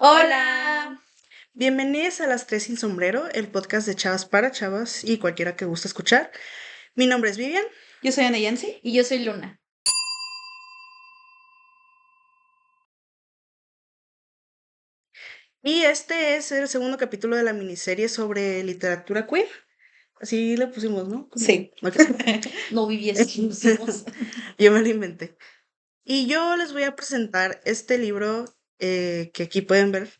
Hola, Bienvenidos a Las Tres Sin Sombrero, el podcast de chavas para chavas y cualquiera que guste escuchar. Mi nombre es Vivian yo soy Ana Yancy. Y yo soy Luna. y este es el segundo capítulo de la miniserie sobre literatura queer. Así le pusimos, ¿no? Sí. Ok. No viví así, pusimos. Yo me lo inventé. Y yo les voy a presentar este libro que aquí pueden ver,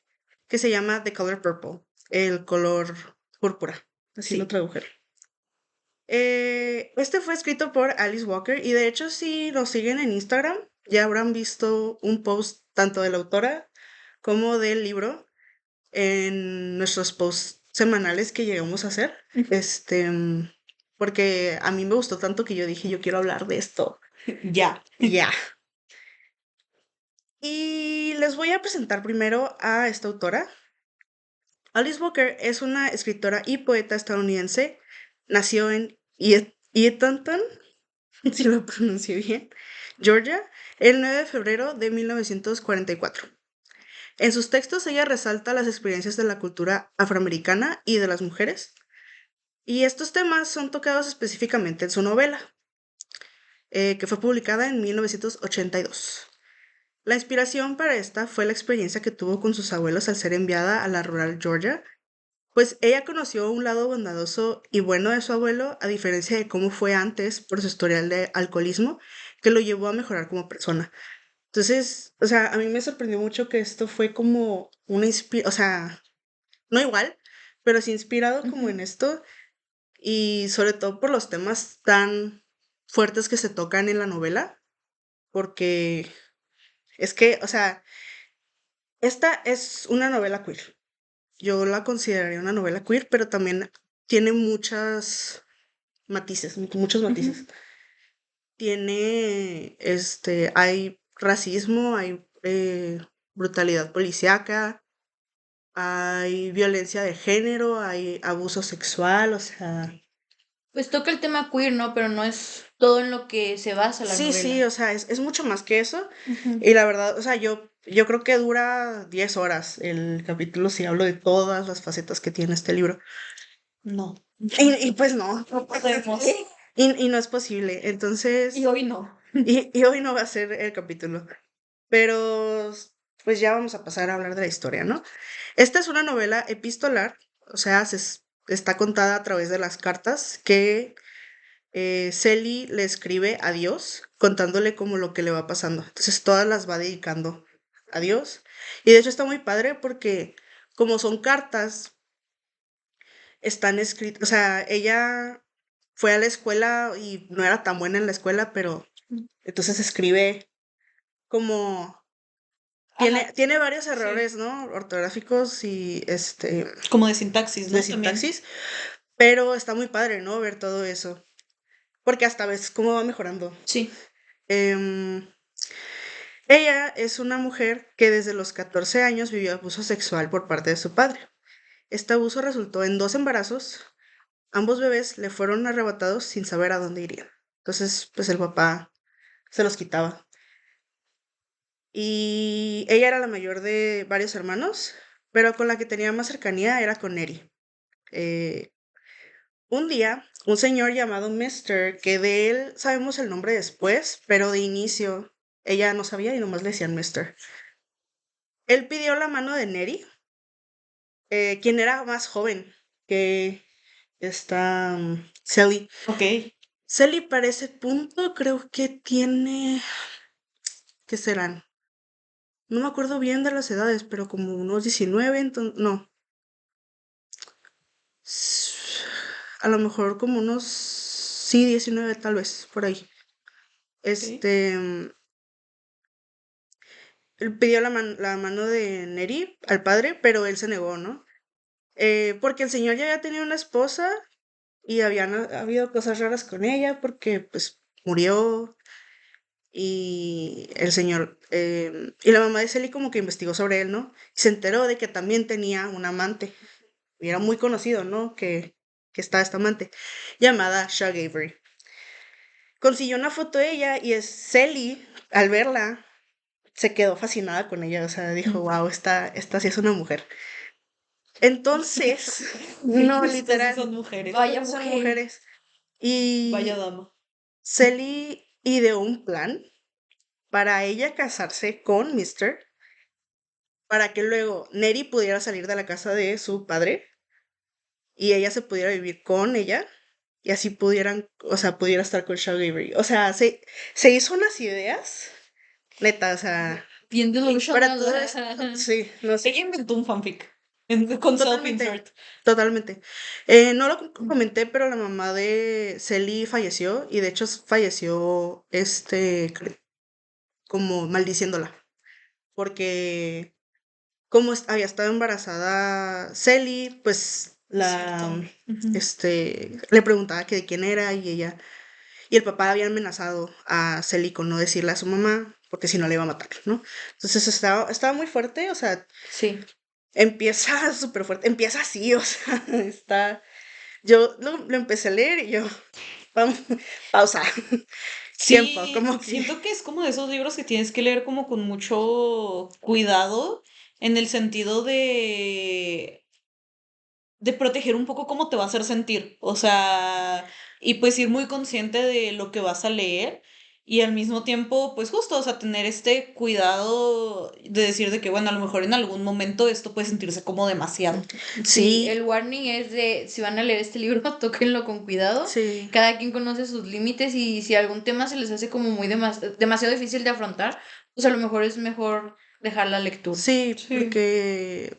que se llama The Color Purple, el color púrpura. Así lo Sí. tradujeron. Este fue escrito por Alice Walker y de hecho si nos siguen en Instagram ya habrán visto un post tanto de la autora como del libro en nuestros posts semanales que llegamos a hacer. Porque a mí me gustó tanto que yo dije yo quiero hablar de esto. Ya. Ya. Y les voy a presentar primero a esta autora. Alice Walker es una escritora y poeta estadounidense. Nació en Eatonton, si lo pronuncio bien, Georgia, el 9 de febrero de 1944. En sus textos ella resalta las experiencias de la cultura afroamericana y de las mujeres, y estos temas son tocados específicamente en su novela, que fue publicada en 1982. La inspiración para esta fue la experiencia que tuvo con sus abuelos al ser enviada a la rural Georgia, pues ella conoció un lado bondadoso y bueno de su abuelo, a diferencia de cómo fue antes por su historial de alcoholismo, que lo llevó a mejorar como persona. Entonces, o sea, a mí me sorprendió mucho que esto fue como una o sea, no igual, pero sí inspirado como en esto y sobre todo por los temas tan fuertes que se tocan en la novela, porque es que, o sea, esta es una novela queer. Yo la consideraría una novela queer, pero también tiene muchas matices, muchos matices. Tiene, hay racismo, hay brutalidad policíaca, hay violencia de género, hay abuso sexual, o sea, Pues toca el tema queer, ¿no? Pero no es todo en lo que se basa la sí, sí, novela. o sea, es mucho más que eso. Ujú. Y la verdad, o sea, yo creo que dura 10 horas el capítulo si hablo de todas las facetas que tiene este libro. No. Y pues no, No podemos. y no es posible. Y Entonces, hoy no. y hoy no va a ser el capítulo. Pero pues ya vamos a pasar a hablar de la historia, ¿no? Esta es una novela epistolar, o sea, está contada a través de las cartas que Sally le escribe a Dios, contándole como lo que le va pasando. Entonces todas las va dedicando a Dios. Y de hecho está muy padre porque como son cartas, están escritas, o sea, ella fue a la escuela y no era tan buena en la escuela, pero entonces escribe como Ajá. tiene varios Sí. errores, ¿no? Ortográficos y Como de sintaxis, de ¿no? También. sintaxis, pero está muy padre, ¿no? Ver todo eso, porque hasta ves cómo va mejorando. Sí. Em, Ella es una mujer que desde los 14 años vivió abuso sexual por parte de su padre. Este abuso resultó en dos embarazos. Ambos bebés le fueron arrebatados sin saber a dónde irían. Entonces, pues el papá se los quitaba. Y ella era la mayor de varios hermanos, pero con la que tenía más cercanía era con Neri. Eh, un día, un señor llamado Mister, que de él sabemos el nombre después, pero de inicio ella no sabía y nomás le decían Mister. Él pidió la mano de Neri, quien era más joven que esta Sally. Ok. Sally para ese punto creo que tiene, ¿qué serán? No me acuerdo bien de las edades, pero como unos 19, entonces, no, a lo mejor como unos, sí, 19 tal vez, por ahí. Ok. Este, él pidió la mano de Neri al padre, pero él se negó, ¿no? Porque el señor ya había tenido una esposa y habían habido cosas raras con ella porque pues murió y el señor, y la mamá de Sally como que investigó sobre él, ¿no? Y se enteró de que también tenía un amante y era muy conocido, ¿no? Que está esta amante llamada Shug Avery. Consiguió una foto de ella y es Sally, al verla, se quedó fascinada con ella, o sea, dijo, wow, esta sí es una mujer. Entonces, no, Estas sí literal, son mujeres. Vaya son mujer. mujeres. Vaya Y dama. Sally ideó un plan para ella casarse con Mister, para que luego Neri pudiera salir de la casa de su padre y ella se pudiera vivir con ella y así pudieran, o sea, pudiera estar con Shaw Avery. O sea, se hizo unas ideas, neta, o sea, Bien para delusional. todo esto, sí, no sé, Ella inventó un fanfic con totalmente, self-insert. totalmente. No lo comenté, pero la mamá de Sally falleció y de hecho falleció, como maldiciéndola, porque como había estado embarazada Sally, pues Cierto. Ujú. le preguntaba que de quién era y ella, y el papá había amenazado a Sally con no decirle a su mamá, porque si no le iba a matar, ¿no? Entonces estaba muy fuerte, o sea, Sí. empieza súper fuerte, empieza así, o sea, yo lo empecé a leer y yo, vamos, pausa, tiempo, Sí, como que, siento que es como de esos libros que tienes que leer como con mucho cuidado en el sentido de proteger un poco cómo te va a hacer sentir. O sea, y pues ir muy consciente de lo que vas a leer y al mismo tiempo, pues justo, o sea, tener este cuidado de decir de que, bueno, a lo mejor en algún momento esto puede sentirse como demasiado. Sí, sí, el warning es de si van a leer este libro, tóquenlo con cuidado. sí. Cada quien conoce sus límites y si algún tema se les hace como muy demasiado difícil de afrontar, pues a lo mejor es mejor dejar la lectura. Sí, Sí.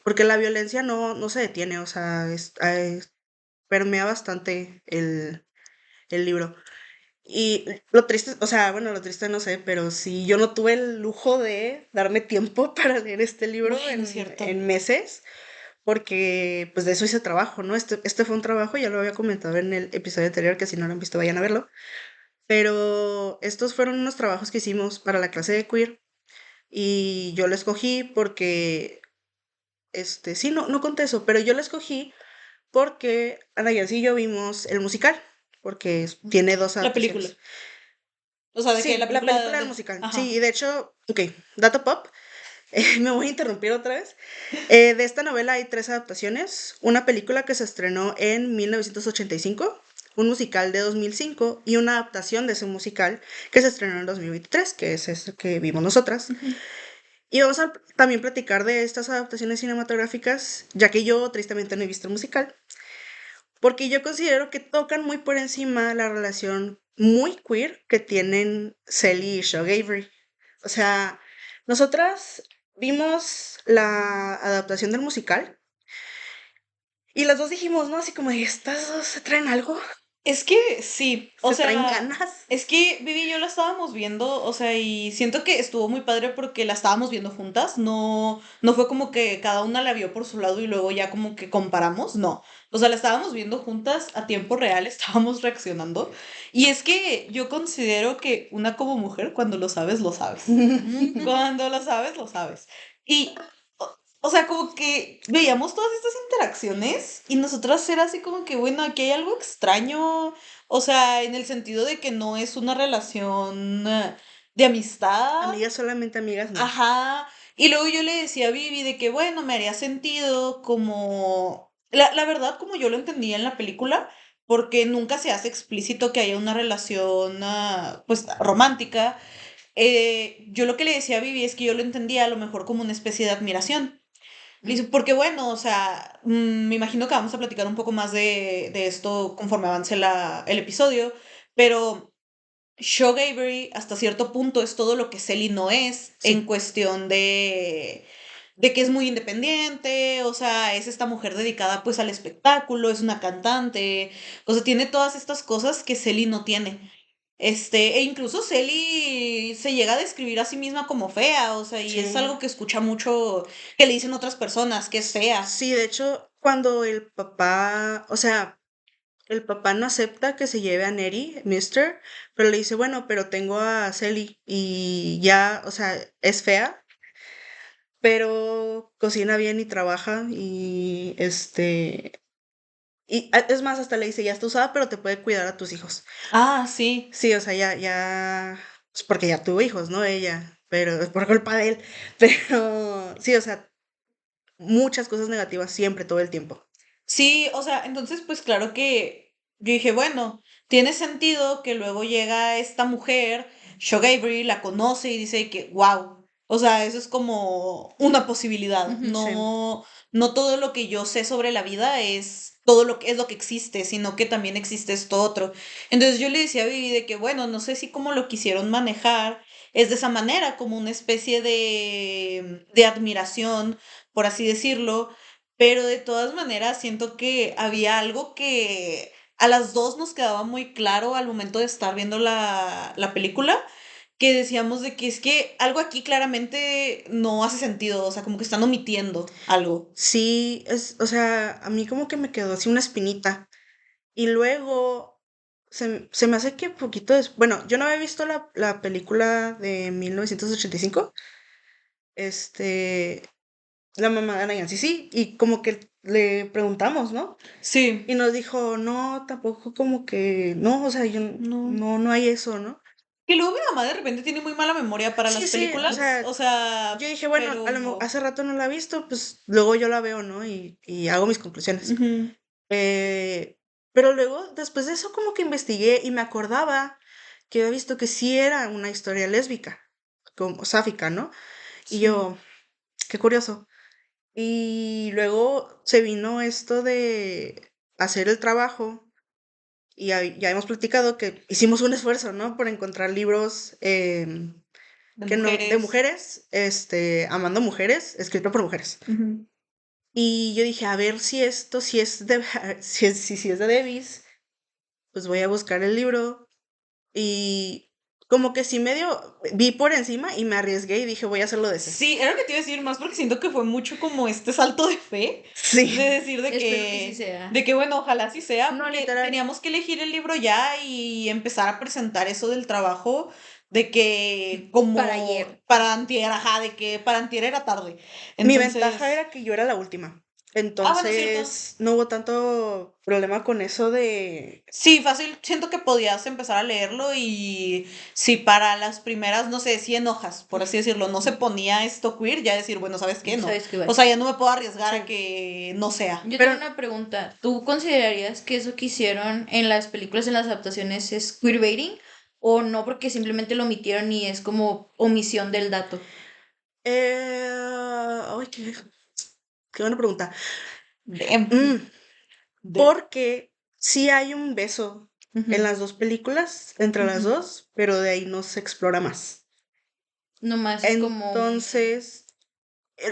porque la violencia no se detiene, o sea, permea bastante el libro. Y lo triste, o sea, bueno, lo triste no sé, pero sí, yo no tuve el lujo de darme tiempo para leer este libro Bueno, es cierto. en meses, porque pues de eso hice trabajo, ¿no? Este fue un trabajo, ya lo había comentado en el episodio anterior, que si no lo han visto vayan a verlo, pero estos fueron unos trabajos que hicimos para la clase de queer y yo lo escogí porque sí, no conté eso, pero yo la escogí porque Ana Yancy y yo vimos el musical, porque tiene dos La película. adaptaciones. O sea, de que Sí, la la película película del de... musical. Sí, y Ajá. de hecho, ok, Data Pop, me voy a interrumpir otra vez. De esta novela hay tres adaptaciones. Una película que se estrenó en 1985, un musical de 2005 y una adaptación de ese musical que se estrenó en 2023, que es este que vimos nosotras. Ujú. Y vamos a también platicar de estas adaptaciones cinematográficas, ya que yo tristemente no he visto el musical, porque yo considero que tocan muy por encima la relación muy queer que tienen Sally y Shaw Avery. O sea, nosotras vimos la adaptación del musical y las dos dijimos, ¿no? Así como, de, ¿estas dos se traen algo? Es que sí, o ¿Se traen sea, ganas? es que Vivi y yo la estábamos viendo, o sea, y siento que estuvo muy padre porque la estábamos viendo juntas, no fue como que cada una la vio por su lado y luego ya como que comparamos, no. O sea, la estábamos viendo juntas a tiempo real, estábamos reaccionando. Y es que yo considero que una como mujer, cuando lo sabes, lo sabes. Cuando lo sabes, lo sabes. Y, o sea, como que veíamos todas estas interacciones y nosotras era así como que, bueno, aquí hay algo extraño, o sea, en el sentido de que no es una relación de amistad, Amigas, solamente amigas, no. ajá. Y luego yo le decía a Vivi de que, bueno, me haría sentido como, la verdad, como yo lo entendía en la película, porque nunca se hace explícito que haya una relación, pues, romántica. Yo lo que le decía a Vivi es que yo lo entendía a lo mejor como una especie de admiración. Le dice, porque bueno, o sea, me imagino que vamos a platicar un poco más de esto conforme avance el episodio, pero Shaw Avery hasta cierto punto es todo lo que Selly no es en Sí, cuestión de que es muy independiente, o sea, es esta mujer dedicada pues al espectáculo, es una cantante, o sea, tiene todas estas cosas que Selly no tiene. E incluso Selly se llega a describir a sí misma como fea, o sea, y es sí. algo que escucha mucho que le dicen otras personas, que es fea. Sí, de hecho, cuando el papá, o sea, el papá no acepta que se lleve a Neri, Mister, pero le dice, bueno, pero tengo a Sally y ya, o sea, es fea, pero cocina bien y trabaja y es más, hasta le dice, ya está usada, pero te puede cuidar a tus hijos. Ah, sí. Sí, o sea, pues porque ya tuvo hijos, ¿no? Ella. pero es por culpa de él. Pero sí, o sea, muchas cosas negativas siempre, todo el tiempo. Sí, o sea, entonces pues claro que yo dije, bueno, tiene sentido que luego llega esta mujer, Shog Avery, la conoce y dice que, wow, o sea, eso es como una posibilidad. Ujú. Sí. No, no todo lo que yo sé sobre la vida es todo lo que es lo que existe, sino que también existe esto otro. Entonces yo le decía a Vivi de que, bueno, no sé si cómo lo quisieron manejar, es de esa manera, como una especie de admiración, por así decirlo, pero de todas maneras siento que había algo que a las dos nos quedaba muy claro al momento de estar viendo la película, que decíamos de que es que algo aquí claramente no hace sentido, o sea, como que están omitiendo algo. Sí, o sea, a mí como que me quedó así una espinita. Y luego se me hace que poquito después, bueno, yo no había visto la película de 1985, este, la mamá de Anayan, sí, sí, y como que le preguntamos, ¿no? Sí, Y nos dijo, no, tampoco como que, no, o sea, yo no. no hay eso, ¿no? Que luego mi mamá de repente tiene muy mala memoria para las Sí, sí, o películas, sea, o yo sea, dije, bueno, pero... hace rato no la he visto, pues luego yo la veo, ¿no? Y hago mis conclusiones. Ujú. Eh, pero luego, después de eso, como que investigué y me acordaba que había visto que sí era una historia lésbica, como sáfica, ¿no? Y Sí. yo, qué curioso. Y luego se vino esto de hacer el trabajo y ya hemos platicado que hicimos un esfuerzo, ¿no? Por encontrar libros De que no, de mujeres. mujeres, amando mujeres, escrito por mujeres. Ujú. Y yo dije, a ver si esto, si es de, si es de Davis, pues voy a buscar el libro. Y como que sí medio vi por encima y me arriesgué y dije, voy a hacerlo de ese. Sí, era lo que te iba a decir más porque siento que fue mucho como este salto de fe, de Sí, decir Espero que sí sea. de que bueno, ojalá sí sea, no, porque literal. teníamos que elegir el libro ya y empezar a presentar eso del trabajo, de que Para como ayer. para antier, ajá, de que para antier era tarde. Mi ventaja Entonces, era que yo era la última. ah, bueno, es cierto. Entonces no hubo tanto problema con eso de... Sí, fácil, siento que podías empezar a leerlo y si para las primeras, no sé, 100 hojas, por así decirlo, no se ponía esto queer, ya decir, bueno, ¿sabes qué? No. ¿Sabes qué O va? sea, ya no me puedo arriesgar a Sí. que no sea. Yo Pero tengo una pregunta. ¿Tú considerarías que eso que hicieron en las películas, en las adaptaciones, es queerbaiting? ¿O no porque simplemente lo omitieron y es como omisión del dato? Ay, qué buena pregunta. De, Mm, de, porque sí hay un beso en Ujú. las dos películas, entre las Ujú. dos, pero de ahí no se explora más. Nomás es como un... Entonces,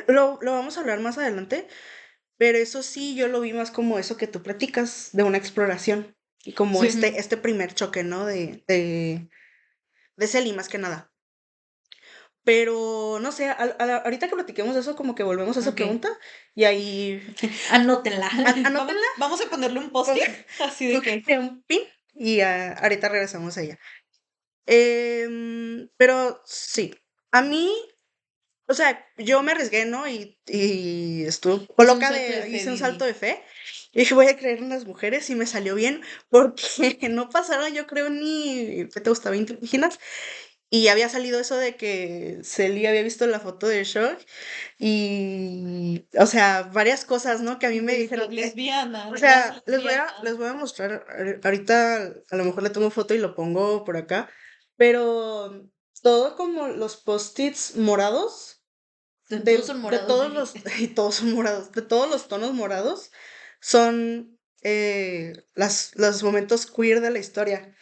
lo vamos a hablar más adelante, pero eso sí, yo lo vi más como eso que tú platicas, de una exploración. Y como sí. Ujú. este primer choque, ¿no? De Selly, más que nada. Pero, no sé, ahorita que platiquemos de eso, como que volvemos a esa Ok. pregunta y ahí Anótenla. Vamos, anótenla, vamos a ponerle un post-it, así de que, pónganle un pin y ahorita regresamos a ella. Pero sí, a mí, o sea, yo me arriesgué, ¿no? Y estuve Hice un loca salto de fe, hice un salto Vivi. de fe y dije, voy a creer en las mujeres y me salió bien porque no pasaron, yo creo, ni, ¿qué te gusta? 20 páginas. Y había salido eso de que Celi había visto la foto de Shock y, o sea, varias cosas, ¿no? Que a mí me de que dijeron, lesbiana, o las sea, lesbianas. les voy a mostrar, ahorita a lo mejor le tomo foto y lo pongo por acá, pero todo como los post-its morados, Todos son de morados, todos Vivi. los, y todos son morados, de todos los tonos morados, son los momentos queer de la historia.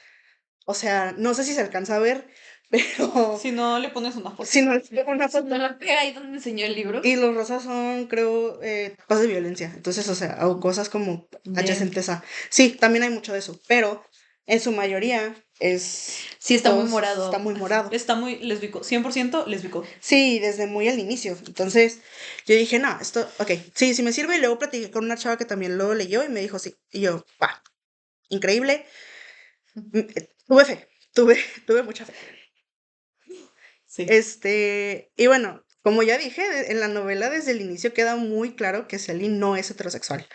O sea, no sé si se alcanza a ver, pero Si no, le pones una si foto. no les pego una foto. ¿No la pega ahí donde enseñó el libro? Y los rosas son, creo, tapas de violencia. Entonces, o sea, hago cosas como De... adyacentes a. Sí, también hay mucho de eso, pero en su mayoría Sí, está muy está morado. muy morado. Está muy lésbico, 100% lésbico. Sí, desde muy al inicio. Entonces, yo dije, no, esto, ok, sí, sí me sirve. Y luego platiqué con una chava que también lo leyó y me dijo, sí. Y yo, va, increíble. Tuve fe, tuve mucha fe. Sí. Y bueno, como ya dije, en la novela desde el inicio queda muy claro que Sally no es heterosexual.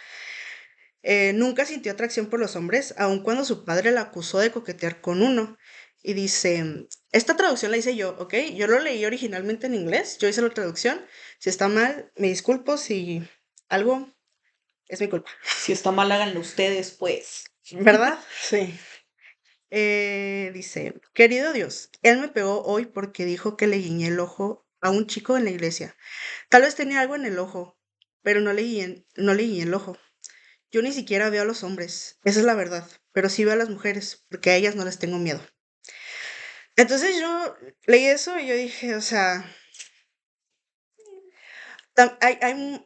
Nunca sintió atracción por los hombres, aun cuando su padre la acusó de coquetear con uno. y dice, esta traducción la hice yo, ¿ok? Yo lo leí originalmente en inglés, yo hice la traducción. Si está mal, me disculpo, si algo es mi culpa. Si está mal, háganlo ustedes, pues. ¿Verdad? Sí. Dice, querido Dios, él me pegó hoy porque dijo que le guiñé el ojo a un chico en la iglesia. Tal vez tenía algo en el ojo, pero no le guiñé el ojo. Yo ni siquiera veo a los hombres, esa es la verdad, pero sí veo a las mujeres, porque a ellas no les tengo miedo. Entonces yo leí eso y yo dije, o sea,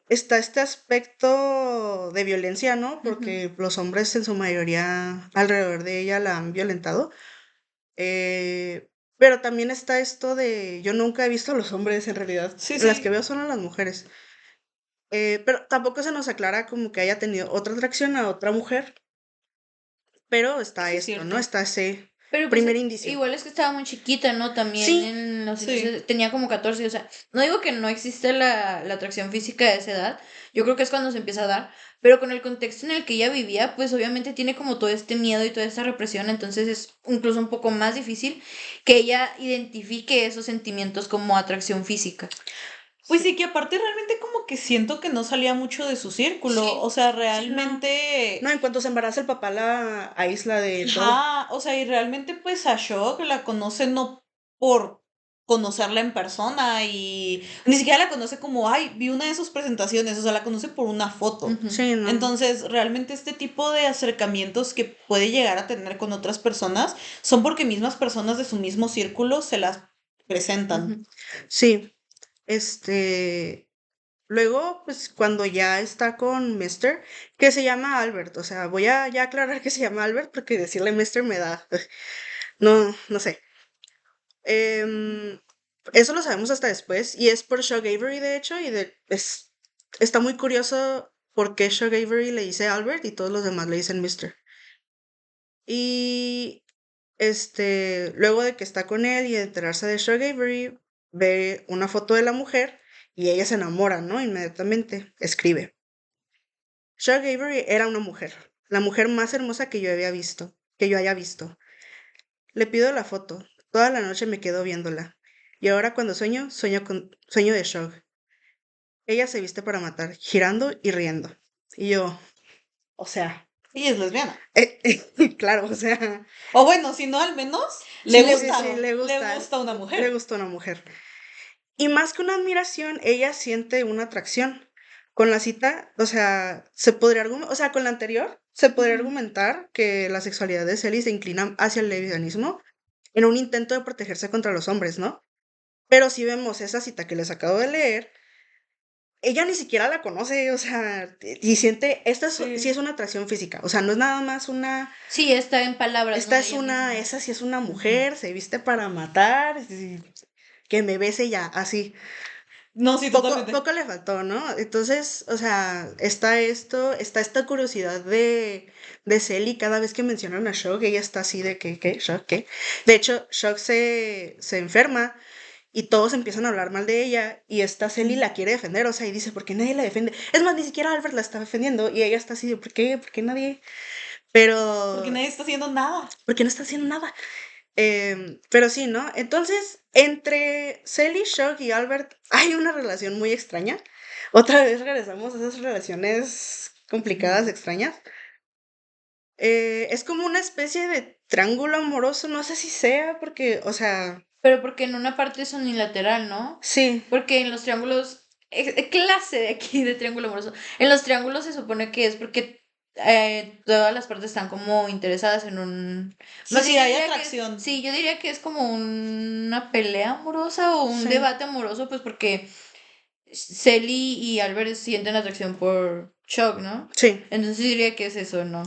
está este aspecto de violencia, ¿no? Ujú. Porque los hombres en su mayoría alrededor de ella la han violentado. Pero también está esto de, yo nunca he visto a los hombres en realidad, Sí, las que sí. veo son a las mujeres. Pero tampoco se nos aclara como que haya tenido otra atracción a otra mujer, pero está Sí, es esto, ¿no? cierto. Está ese Pero pues primer indicio. igual es que estaba muy chiquita, ¿no? También Sí, en los Sí. inicios tenía como 14, o sea, no digo que no existe la atracción física de esa edad, yo creo que es cuando se empieza a dar, pero con el contexto en el que ella vivía, pues obviamente tiene como todo este miedo y toda esta represión, entonces es incluso un poco más difícil que ella identifique esos sentimientos como atracción física. Pues sí. sí, que aparte realmente como que siento que no salía mucho de su círculo. O Sí, sea, Sí, no. realmente. No, en cuanto se embaraza el papá la aísla de todo. Ajá, o sea, y realmente pues a Shock la conoce no por conocerla en persona y ni siquiera la conoce como, ay, vi una de sus presentaciones, o sea, la conoce por una foto. Ujú, Sí, no. Entonces, realmente este tipo de acercamientos que puede llegar a tener con otras personas son porque mismas personas de su mismo círculo se las presentan. ujú. Sí. Este. Luego, pues cuando ya está con Mister, que se llama Albert, o sea, voy a ya aclarar que se llama Albert porque decirle Mister me da, no, no sé. Em, Eso lo sabemos hasta después y es por Shug Avery, de hecho, está muy curioso por qué Shug Avery le dice Albert y todos los demás le dicen Mister. Y luego de que está con él y de enterarse de Shug Avery, ve una foto de la mujer y ella se enamora, ¿no? Inmediatamente escribe. Shug Avery era una mujer, la mujer más hermosa que yo haya visto. Le pido la foto, toda la noche me quedo viéndola. Y ahora cuando sueño de Shug. Ella se viste para matar, girando y riendo. Y yo, o sea, Y es lesbiana. claro, o sea, O bueno, si no, al menos sí, le sí, gusta, le le gusta, gusta una le mujer. gusta una mujer. Y más que una admiración, ella siente una atracción. Con la cita, o sea, o sea, con la anterior, se podría Ujú. argumentar que la sexualidad de Sally se inclina hacia el lesbianismo en un intento de protegerse contra los hombres, ¿no? Pero si vemos esa cita que les acabo de leer, ella ni siquiera la conoce, o sea, y siente, sí es Sí. una atracción física, o sea, no es nada más Sí, está en palabras, ¿no? De ella misma. esa sí es una Ujú. mujer, se viste para matar, que me bese ya, así. No, sí, totalmente. Poco le faltó, ¿no? Entonces, o sea, está esta curiosidad de Selly cada vez que mencionan a Shock, ella está así de que, ¿qué? ¿Shock? ¿Qué? De hecho, Shock se enferma y todos empiezan a hablar mal de ella y esta Selly Mm. la quiere defender, o sea, y dice, ¿por qué nadie la defiende? Es más, ni siquiera Albert la está defendiendo y ella está así de, ¿por qué? ¿Por qué nadie? Porque Pero, nadie está haciendo nada. ¿por qué no está haciendo nada? Pero sí, ¿no? Entonces, entre Sally, Shock y Albert hay una relación muy extraña. Otra vez regresamos a esas relaciones complicadas, Ujú. extrañas. Es como una especie de triángulo amoroso, no sé si sea, porque, o sea, Pero porque en una parte es unilateral, ¿no? sí, Porque en los triángulos, clase de aquí de triángulo amoroso, en los triángulos se supone que es porque todas las partes están como interesadas en un... Sí, Más sí, bien yo hay diría atracción. sí, yo diría que es como una pelea amorosa o un sí, debate amoroso, pues porque Selly y Albert sienten atracción por Chuck, ¿no? sí. Entonces diría que es eso, ¿no?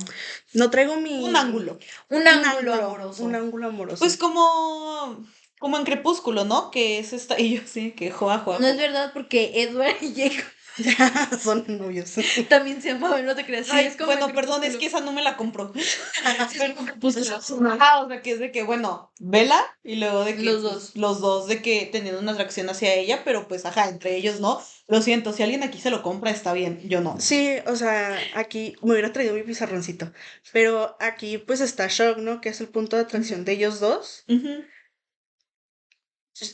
No traigo Un ángulo. Un un ángulo ángulo Pues amoroso. como en Crepúsculo, ¿no? Que es esta. Y yo sí, que joa, joa, No es joa. verdad porque Edward y Jacob Son novios. También se amaban, no te creas. Sí, Ay, es como el bueno, perdón, es crepúsculo. que esa no me la compró. Sí, es como crepúsculo. Ajá, o sea, que es de que, bueno, Vela y luego de que Los pues, dos. los dos de que tenían una atracción hacia ella, pero pues, ajá, entre ellos no. Lo siento, si alguien aquí se lo compra, está bien, yo no. Sí, o sea, aquí me hubiera traído mi pizarroncito, pero aquí pues está Shock, ¿no? Que es el punto de atracción de ellos dos. Ujú.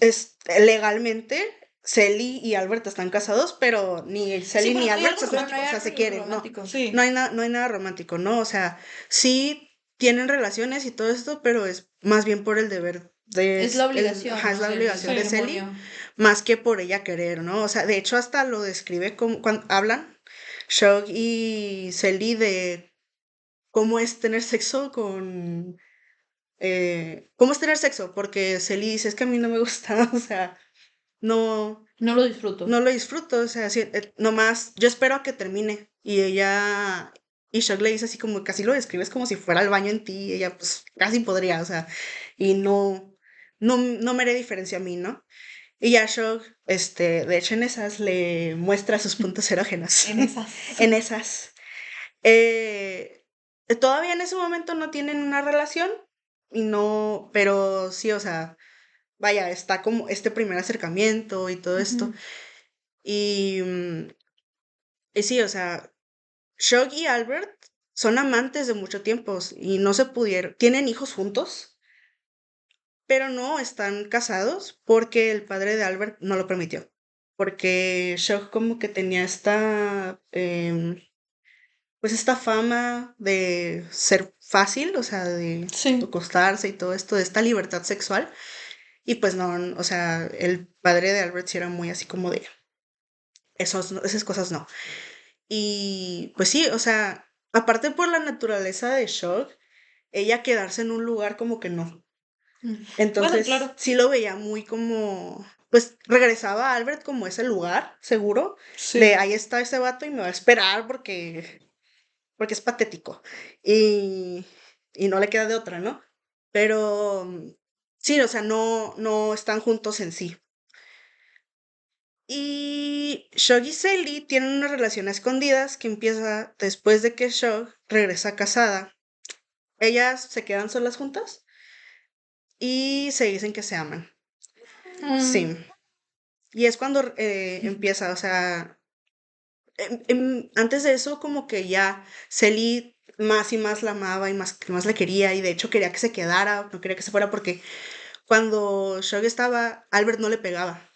Es legalmente, Selly y Albert están casados, pero ni Sí, Selly pero ni no hay Albert algo se, Pero no romántico. hay o sea, se algo quieren, no. romántico. Sí. No hay nada romántico, ¿no? O sea, sí tienen relaciones y todo esto, pero es más bien por el deber de, Es la obligación, ajá, es ¿no? la Del obligación de Selly, matrimonio. más que por ella querer, ¿no? O sea, de hecho hasta lo describe como cuando hablan Shug y Selly de cómo es tener sexo con... ¿cómo es tener sexo? Porque Selly dice, es que a mí no me gusta, o sea, no, No lo disfruto. no lo disfruto, o sea, nomás, yo espero a que termine. Y ella, y Shug le dice así como, casi lo describes como si fuera el baño en ti, y ella pues casi podría, o sea, y no me haré diferencia a mí, ¿no? Y ya Shug, de hecho en esas le muestra sus puntos erógenos. En esas. En esas. Eh, todavía en ese momento no tienen una relación, y no, pero sí, o sea, vaya, está como este primer acercamiento y todo esto. Ujú. Y, y sí, o sea, Shug y Albert son amantes de mucho tiempo y no se pudieron, tienen hijos juntos, pero no están casados porque el padre de Albert no lo permitió. Porque Shug como que tenía pues esta fama de ser fácil, o sea, de Sí. acostarse y todo esto, de esta libertad sexual. Y pues no, o sea, el padre de Albert sí era muy así como de, esas cosas no. Y pues sí, o sea, aparte por la naturaleza de Shock, ella quedarse en un lugar como que no. Mm. Bueno, Entonces claro. sí lo veía muy como, pues regresaba a Albert como ese lugar seguro, de Sí. ahí está ese vato y me va a esperar porque es patético. Y, y no le queda de otra, ¿no? Pero sí, o sea, no están juntos en sí. Y Shug y Sally tienen una relación a escondidas que empieza después de que Shug regresa casada. Ellas se quedan solas juntas y se dicen que se aman. Mm. Sí. Y es cuando empieza, o sea, antes de eso como que ya Sally más y más la amaba y más la quería y de hecho quería que se quedara, no quería que se fuera porque cuando Shug estaba, Albert no le pegaba.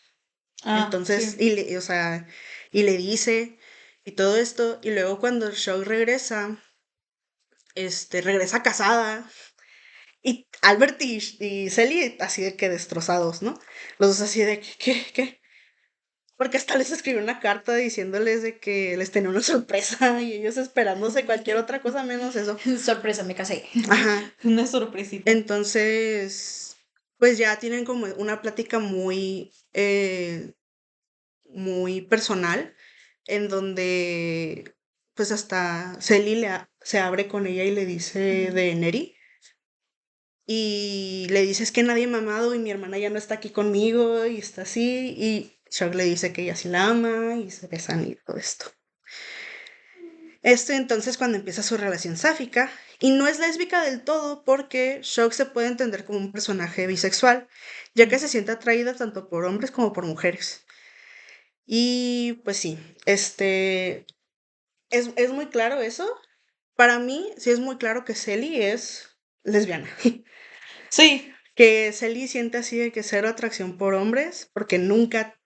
Ah, Entonces, sí. o sea, y le dice y todo esto, y luego cuando Shock regresa, regresa casada, y Albert y Sally así de que destrozados, ¿no? Los dos así de que, ¿qué? Porque hasta les escribió una carta diciéndoles de que les tenía una sorpresa y ellos esperándose cualquier otra cosa menos eso. Sorpresa, me casé. Ajá. Una sorpresita. Entonces, pues ya tienen como una plática muy personal, en donde pues hasta Celi se abre con ella y le dice de Neri. Y le dice es que nadie me ha amado y mi hermana ya no está aquí conmigo y está así. Y Chuck le dice que ella sí la ama y se besan y todo esto. Entonces cuando empieza su relación sáfica, y no es lésbica del todo porque Shock se puede entender como un personaje bisexual, ya que se siente atraída tanto por hombres como por mujeres. Y pues sí, es muy claro eso. Para mí, sí es muy claro que Selly es lesbiana. Sí, Que Selly siente así de que cero atracción por hombres, porque nunca,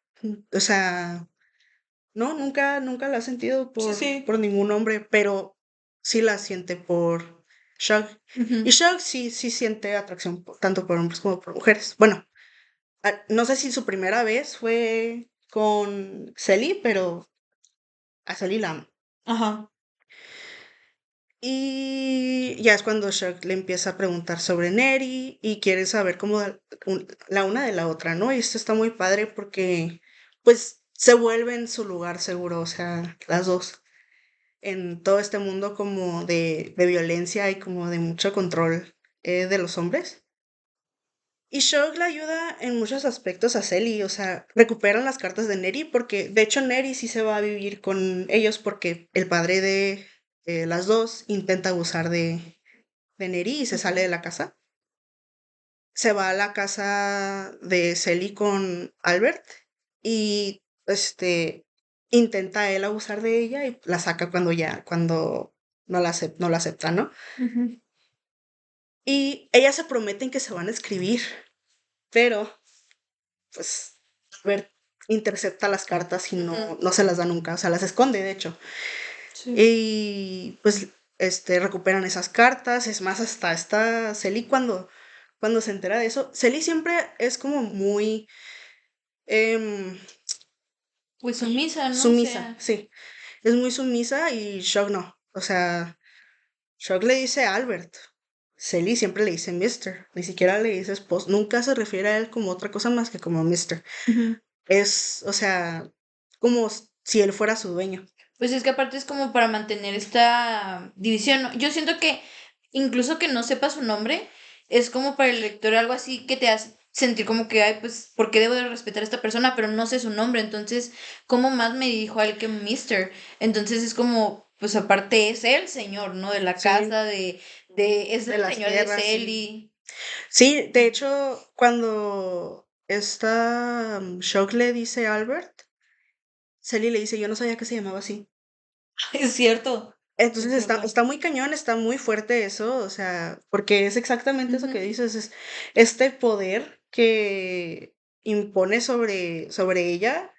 o sea, no, nunca la ha sentido sí, por sí. ningún hombre, pero sí la siente por Shug. Y Ujú. Shug sí siente atracción tanto por hombres como por mujeres. Bueno, no sé si su primera vez fue con Selly, pero a Selly la ama. Ajá. Y ya es cuando Shrek le empieza a preguntar sobre Neri y quiere saber cómo la una de la otra, ¿no? Y esto está muy padre porque pues se vuelve en su lugar seguro, o sea, las dos, en todo este mundo como de violencia y como de mucho control de los hombres. Y Shock le ayuda en muchos aspectos a Selly, o sea, recuperan las cartas de Neri porque, de hecho, Neri sí se va a vivir con ellos porque el padre de las dos intenta abusar de Neri y se sale de la casa. Se va a la casa de Selly con Albert y intenta él abusar de ella y la saca cuando no la acepta, ¿no? Ujú. Y ellas se prometen que se van a escribir, pero pues Albert intercepta las cartas y Ujú. no se las da nunca, o sea, las esconde, de hecho. Sí. Y pues recuperan esas cartas, es más, hasta esta Selly cuando se entera de eso, Selly siempre es como muy em, Pues sumisa, ¿no? O sumisa, sea, sí, es muy sumisa y Shock no, o sea, Shock le dice a Albert, Selly siempre le dice Mister, ni siquiera le dice esposo, nunca se refiere a él como otra cosa más que como Mister. Ujú. Es, o sea, como si él fuera su dueño. pues es que aparte es como para mantener esta división, ¿no? Yo siento que incluso que no sepa su nombre, es como para el lector algo así que te hace sentir como que, ay, pues, ¿por qué debo de respetar a esta persona? Pero no sé su nombre, entonces, ¿cómo más me dijo a él que Mister? Entonces es como, pues aparte es el señor, ¿no? De la Sí, casa, es de el las señor de tierras, sí. Selly. Sí, de hecho, cuando esta Shock le dice a Albert, Sally le dice, yo no sabía que se llamaba así. Es cierto. Entonces Es cierto. está muy cañón, está muy fuerte eso, o sea, porque es exactamente eso que Ujú. dices, es este poder que impone sobre ella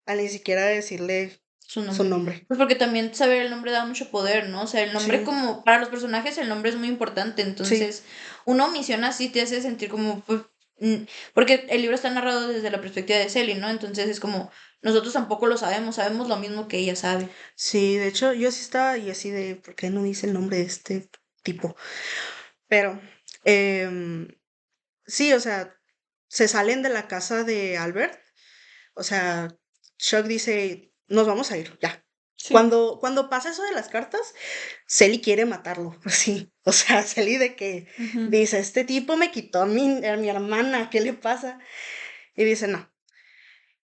al ni siquiera decirle Su su nombre. nombre. Pues porque también saber el nombre da mucho poder, ¿no? O sea, el nombre Sí, como para los personajes el nombre es muy importante, sí, entonces una omisión así te hace sentir como, pues, porque el libro está narrado desde la perspectiva de Sally, ¿no? Entonces es como, nosotros tampoco lo sabemos, sabemos lo mismo que ella sabe. sí, de hecho yo sí estaba y así de, ¿por qué no dice el nombre de este tipo? Pero, em, sí, o sea, se salen de la casa de Albert. O sea, Shock dice, nos vamos a ir, ya. Sí. Cuando pasa eso de las cartas, Selly quiere matarlo, sí. O sea, Selly de que Ujú. dice, este tipo me quitó a mi hermana, ¿qué le pasa? Y dice, no.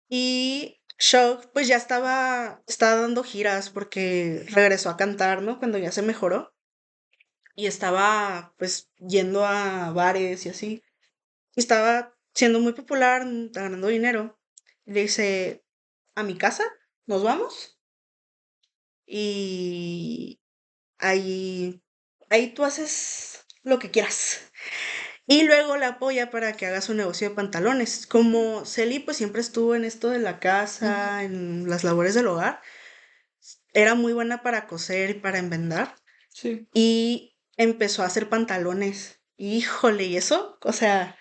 Y Shock, pues ya estaba dando giras porque regresó a cantar, ¿no? Cuando ya se mejoró. Y estaba, pues, yendo a bares y así. Y estaba siendo muy popular, ganando dinero. Y le dice, ¿a mi casa? ¿Nos vamos? Y ahí, ahí tú haces lo que quieras. Y luego la apoya para que haga su negocio de pantalones. Como Celi pues siempre estuvo en esto de la Ujú. casa, en las labores del hogar, era muy buena para coser y para envendar. Sí. Y empezó a hacer pantalones. Híjole, y eso, o sea,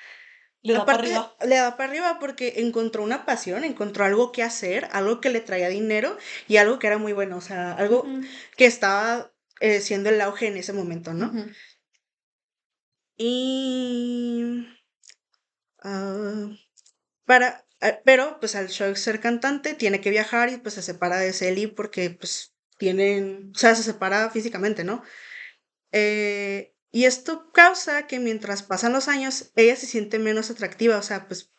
Le da para aparte, arriba. le da para arriba porque encontró una pasión, encontró algo que hacer, algo que le traía dinero y algo que era muy bueno, o sea, algo Ujú. que estaba siendo el auge en ese momento, ¿no? Ujú. Y ah, pero pues al Shock ser cantante tiene que viajar y pues se separa de Selly porque pues o sea, se separa físicamente, ¿no? Y esto causa que mientras pasan los años, ella se siente menos atractiva, o sea, pues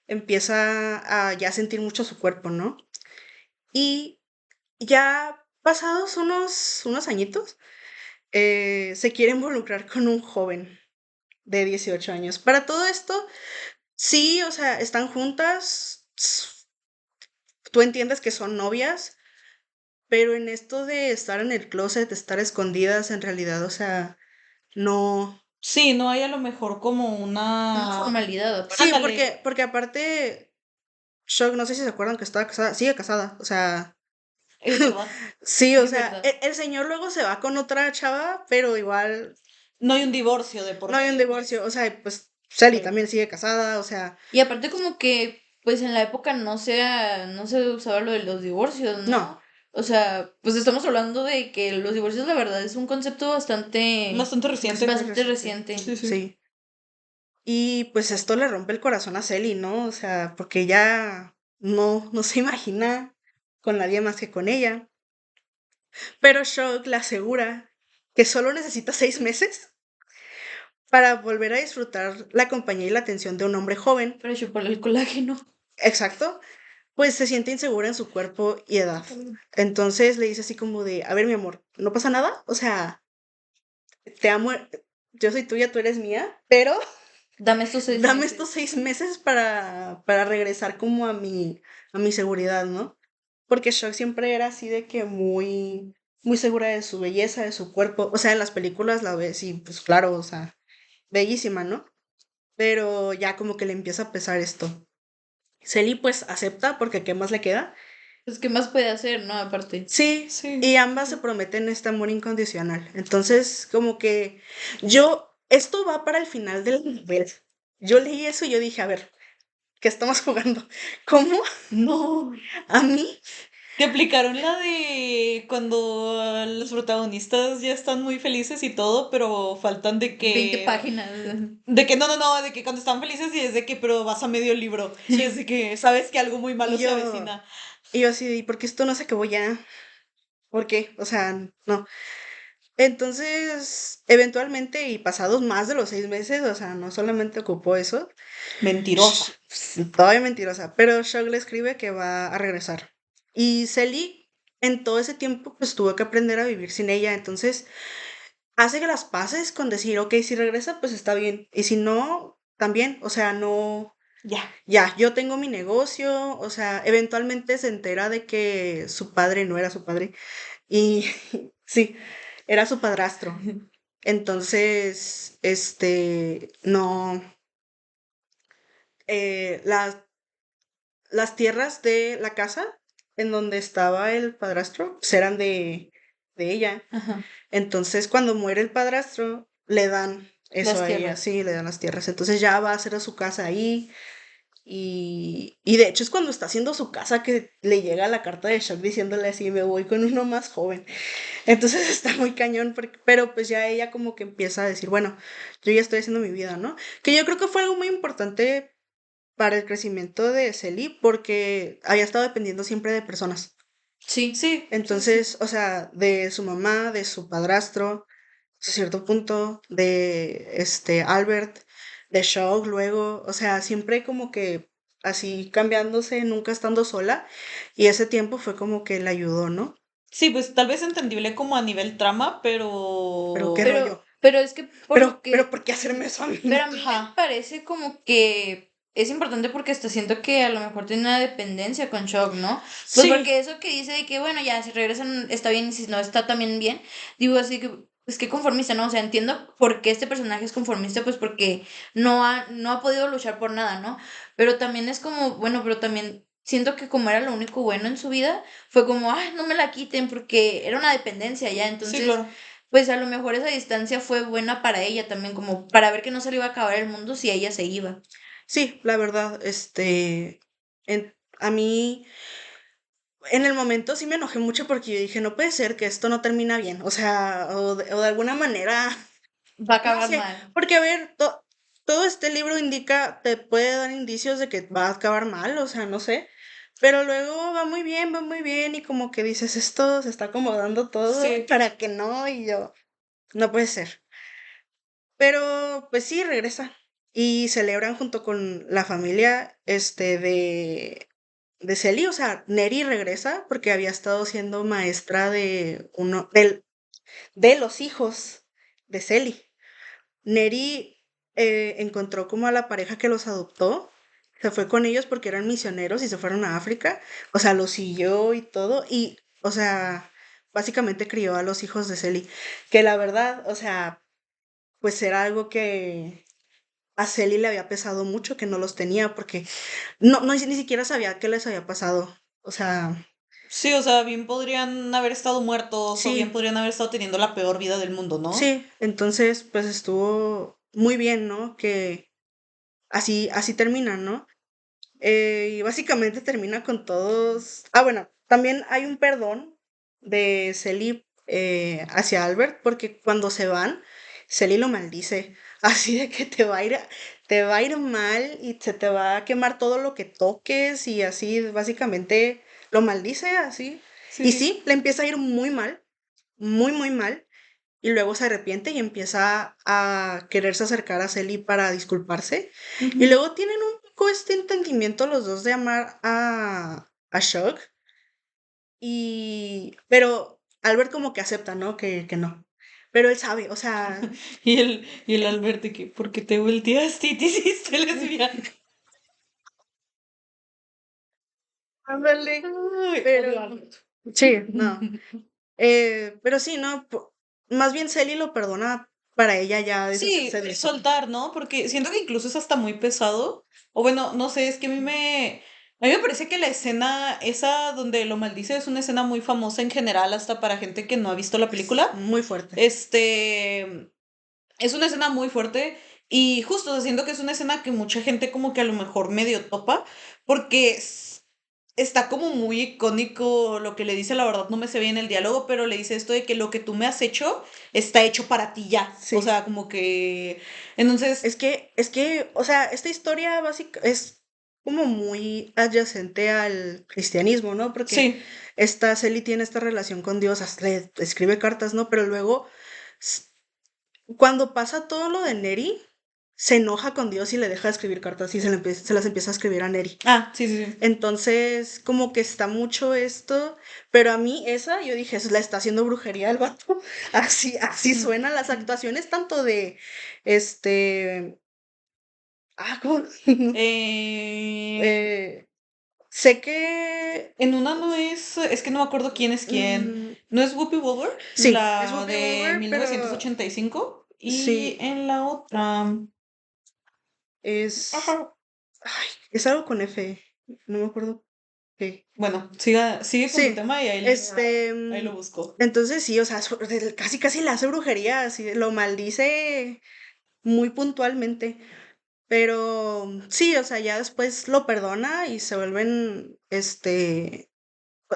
empieza a ya sentir mucho su cuerpo, ¿no? Y ya pasados unos añitos, se quiere involucrar con un joven de 18 años. Para todo esto, sí, o sea, están juntas, tú entiendes que son novias, pero en esto de estar en el closet, de estar escondidas, en realidad, o sea, no. Sí, no hay a lo mejor como Una una... formalidad Sí, aparte. Ándale, porque aparte, Shock, no sé si se acuerdan que estaba casada, sigue casada, o sea, es verdad, sí, o es sea, verdad. el señor luego se va con otra chava, pero igual No hay un divorcio de por no hay un medio, divorcio, pues. o sea, pues Sally Pero también sigue casada, o sea, Y aparte como que, pues en la época no se usaba lo de los divorcios, no, ¿no? O sea, pues estamos hablando de que los divorcios, la verdad, es un concepto bastante, bastante reciente. muy bastante reciente, reciente. Sí, sí. sí. Y pues esto le rompe el corazón a Sally, ¿no? O sea, porque ella no se imagina con nadie más que con ella. Pero Shock le asegura que solo necesita 6 meses para volver a disfrutar la compañía y la atención de un hombre joven. Para chuparle el colágeno. Exacto. Pues se siente insegura en su cuerpo y edad. Entonces le dice así como de, a ver, mi amor, ¿no pasa nada? O sea, te amo, yo soy tuya, tú eres mía, pero Dame estos 6 dame meses. estos 6 meses para regresar como a mi seguridad, ¿no? Porque Shock siempre era así de que muy segura de su belleza, de su cuerpo. O sea, en las películas la ves y pues claro, o sea, bellísima, ¿no? Pero ya como que le empieza a pesar esto. Selly pues acepta porque ¿qué más le queda? Pues, ¿qué más puede hacer, no? Aparte. Sí, Sí. y ambas se prometen este amor incondicional. Entonces, como que esto va para el final de la novela. Yo leí eso y yo dije, a ver, ¿qué estamos jugando? ¿Cómo? No. ¿A mí? Te aplicaron la de cuando los protagonistas ya están muy felices y todo, pero faltan de 20 que... páginas. De que no, de que cuando están felices y es de que, pero vas a medio libro. Y es de que sabes que algo muy malo Y se yo, avecina. y yo así, ¿y por qué esto no se acabó ya? ¿Por qué? O sea, no. Entonces, eventualmente, y pasados más de los 6 meses, o sea, no solamente ocupó eso, Mentirosa. todavía mentirosa, pero Shug le escribe que va a regresar. Y Selly, en todo ese tiempo, pues tuvo que aprender a vivir sin ella, entonces hace que las paces con decir, ok, si regresa, pues está bien, y si no, también, o sea, no, Ya. ya, yo tengo mi negocio, o sea, eventualmente se entera de que su padre no era su padre, y sí, era su padrastro. Entonces, no, las tierras de la casa en donde estaba el padrastro pues, eran de ella. Ajá. Entonces, cuando muere el padrastro, le dan eso Las a ella, tierras. sí, le dan las tierras. Entonces ya va a hacer su casa ahí. Y de hecho es cuando está haciendo su casa que le llega la carta de Shock diciéndole así, me voy con uno más joven. Entonces está muy cañón, pero pues ya ella como que empieza a decir, bueno, yo ya estoy haciendo mi vida, ¿no? Que yo creo que fue algo muy importante para el crecimiento de Celi porque había estado dependiendo siempre de personas. Sí. Sí, sí, sí. Entonces, o sea, de su mamá, de su padrastro, a cierto punto, de Albert, de Shock luego, o sea, siempre como que así cambiándose, nunca estando sola, y ese tiempo fue como que le ayudó, ¿no? Sí, pues tal vez entendible como a nivel trama, Pero qué pero... rollo. Pero es que por lo Pero que. ¿por qué hacerme eso a mí? Pero a mí me Ajá. parece como que es importante porque hasta siento que a lo mejor tiene una dependencia con Shock, ¿no? Pues Sí, porque eso que dice de que, bueno, ya si regresan está bien y si no está también bien, digo así que, pues qué conformista, ¿no? O sea, entiendo por qué este personaje es conformista, pues porque no ha podido luchar por nada, ¿no? Pero también es como, bueno, pero también siento que como era lo único bueno en su vida, fue como, ay, no me la quiten porque era una dependencia ya, sí, entonces claro. pues a lo mejor esa distancia fue buena para ella también, como para ver que no se le iba a acabar el mundo si ella se iba. Sí, la verdad, a mí en el momento sí me enojé mucho porque yo dije, no puede ser que esto no termina bien, o sea, o de alguna manera, Va a no acabar sé, mal. porque a ver, todo este libro indica, te puede dar indicios de que va a acabar mal, o sea, no sé, pero luego va muy bien y como que dices, esto se está acomodando todo Sí. para que no, y yo, no puede ser. Pero pues sí, regresa. Y celebran junto con la familia de Celi. O sea, Neri regresa porque había estado siendo maestra de los hijos de Celi. Neri encontró como a la pareja que los adoptó. Se fue con ellos porque eran misioneros y se fueron a África. O sea, los siguió y todo. Y, o sea, básicamente crió a los hijos de Celi. Que la verdad, o sea, pues era algo que a Celi le había pesado mucho que no los tenía porque no, ni siquiera sabía qué les había pasado. O sea, Sí, o sea, bien podrían haber estado muertos o bien sí, podrían haber estado teniendo la peor vida del mundo, ¿no? sí, entonces pues estuvo muy bien, ¿no? Que así termina, ¿no? Y básicamente termina con todos. Ah, bueno, también hay un perdón de Celi hacia Albert, porque cuando se van, Celi lo maldice. Así de que te va a ir mal y se te va a quemar todo lo que toques, y así básicamente lo maldice así. Y Sí. sí, le empieza a ir muy mal, muy, muy mal. y luego se arrepiente y empieza a quererse acercar a Sally para disculparse. Y luego tienen un poco este entendimiento los dos de amar a Shug. Pero Albert como que acepta, ¿no? Que no. Pero él sabe, o sea, Y el Albert de que, porque te volteaste y te hiciste lesbiana. ándale. Ay, Pero odio a Albert. sí, no. Pero sí, ¿no? Más bien Sally lo perdona para ella ya Sí, deshacerse de eso. soltar, ¿no? Porque siento que incluso es hasta muy pesado. O bueno, no sé, es que a mí me parece que la escena esa donde lo maldice es una escena muy famosa en general, hasta para gente que no ha visto la película. Muy fuerte. Es una escena muy fuerte y justo, o sea, siento que es una escena que mucha gente como que a lo mejor medio topa, porque está como muy icónico lo que le dice, la verdad no me sé bien el diálogo, pero le dice esto de que lo que tú me has hecho está hecho para ti ya. O Sí. sea, como que... Entonces, O sea, esta historia básica es como muy adyacente al cristianismo, ¿no? Porque sí. esta Sally tiene esta relación con Dios, hasta le escribe cartas, ¿no? Pero luego, s- cuando pasa todo lo de Neri, se enoja con Dios y le deja de escribir cartas y se las empieza a escribir a Neri. Ah, sí, sí, sí. Entonces, como que está mucho esto, pero a mí yo dije, la está haciendo brujería el vato. Así suenan las actuaciones, tanto de, este, ¿cómo? Eh, Eh, sé que, en una no es que no me acuerdo quién es quién. mm, ¿No es Whoopi Goldberg? sí, es La Whoopi de Goldberg, pero 1985. Y sí, en la otra... es, Ajá. ay, es algo con F, no me acuerdo qué. Bueno, sigue con tu Sí, tema y ahí lo busco. entonces sí, o sea, casi casi le hace brujería, así, lo maldice muy puntualmente, pero sí, o sea, ya después lo perdona y se vuelven,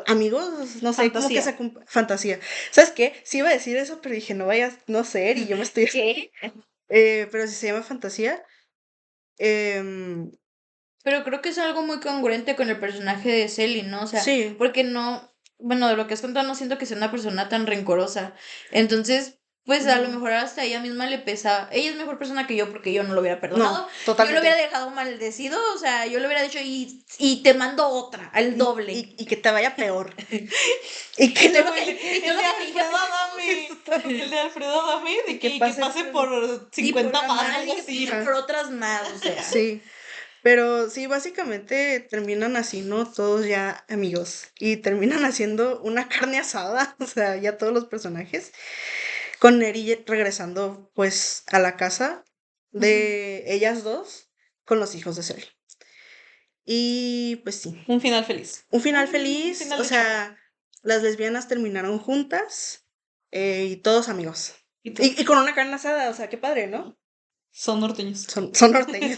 amigos, no sé, como que Fantasía. esa fantasía. ¿Sabes qué? Sí iba a decir eso, pero dije, no vayas, no sé, y yo me estoy... ¿Qué? Pero si se llama fantasía, em, Pero creo que es algo muy congruente con el personaje de Sally, ¿no? O sea, sí, porque no, bueno, de lo que has contado no siento que sea una persona tan rencorosa. Entonces, pues a lo no, mejor hasta ella misma le pesa. Ella es mejor persona que yo porque yo no lo hubiera no, perdonado. Yo lo hubiera totalmente. dejado maldecido, o sea, yo le hubiera dicho y te mando otra, al doble. Y que te vaya peor. Y que Y le luego vaya... Y todo el lo de que me dijeron, Alfredo Adame. El de Alfredo Adame, Y de que que pase pase por... por y por 50 más, más, algo y que así. pide por otras más, o sea. Sí, pero sí, básicamente terminan así, ¿no? Todos ya amigos. Y terminan haciendo una carne asada, o sea, ya todos los personajes. Con Neri regresando, pues, a la casa de ellas dos con los hijos de Sally. Y pues sí, Un final feliz. un final Un feliz, final o de chapa. sea, las lesbianas terminaron juntas y todos amigos. Y todo. Y con una carne asada, o sea, qué padre, ¿no? Son norteños. Son norteños,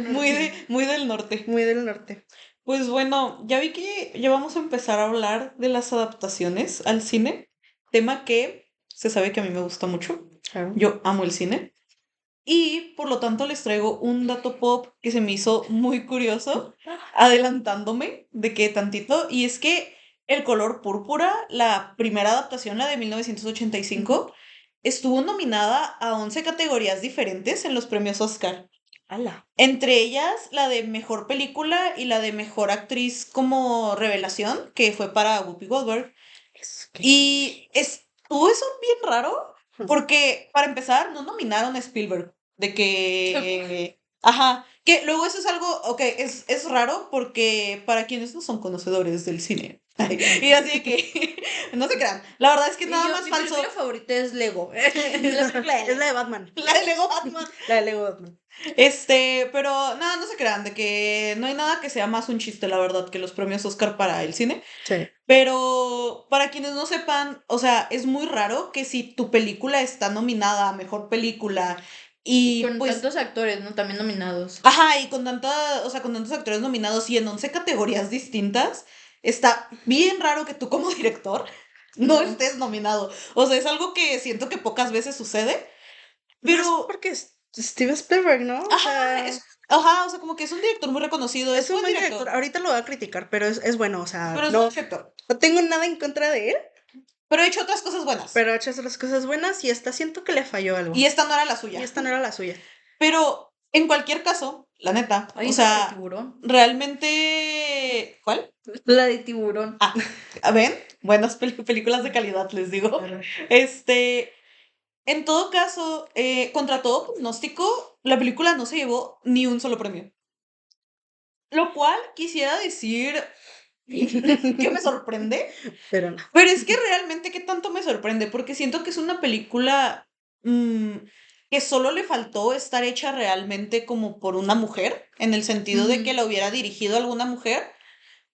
Muy del norte. muy del norte. Pues bueno, ya vi que ya vamos a empezar a hablar de las adaptaciones al cine, tema que se sabe que a mí me gusta mucho. Claro. Yo amo el cine. Y por lo tanto les traigo un dato pop que se me hizo muy curioso, adelantándome de que tantito, y es que El color púrpura, la primera adaptación, la de 1985, estuvo nominada a 11 categorías diferentes en los premios Oscar. ¡Hala! Entre ellas, la de mejor película y la de mejor actriz como revelación, que fue para Whoopi Goldberg. Es que... Y estuvo eso bien raro, porque para empezar, no nominaron a Spielberg. De que. Ajá. Que luego eso es algo. Ok, es raro porque para quienes no son conocedores del cine. Y así de que. No se crean. La verdad es que Y nada yo, más mi falso. película favorita es Lego. La película de Es la de Lego. Batman. La de Lego Batman. La de Lego Batman. Pero nada, no se crean, de que no hay nada que sea más un chiste, la verdad, que los premios Oscar para el cine. Sí. Pero para quienes no sepan, o sea, es muy raro que si tu película está nominada a mejor película Y y con pues, tantos actores, ¿no? También nominados. ajá, y o sea, con tantos actores nominados y en 11 categorías distintas, está bien raro que tú como director no No. estés nominado. O sea, es algo que siento que pocas veces sucede, Más pero, porque es Steven Spielberg, ¿no? O ajá, sea, o sea, como que es un director muy reconocido, es es un buen buen director. director, Ahorita lo voy a criticar, pero es bueno, o sea, pero es buen no, director. no tengo nada en contra de él, Pero ha hecho otras cosas buenas. Pero ha hecho otras cosas buenas y esta siento que le falló algo. Y esta no era la suya. Y esta no era la suya. Pero en cualquier caso, la neta, Hay o una de sea, tiburón. realmente... ¿Cuál? La de tiburón. ¿Ven? Buenas películas de calidad, les digo. En todo caso, contra todo pronóstico, la película no se llevó ni un solo premio. Lo cual quisiera decir que me sorprende. Pero no. Pero es que realmente, ¿qué tanto me sorprende? Porque siento que es una película que solo le faltó estar hecha realmente como por una mujer, en el sentido de que la hubiera dirigido alguna mujer,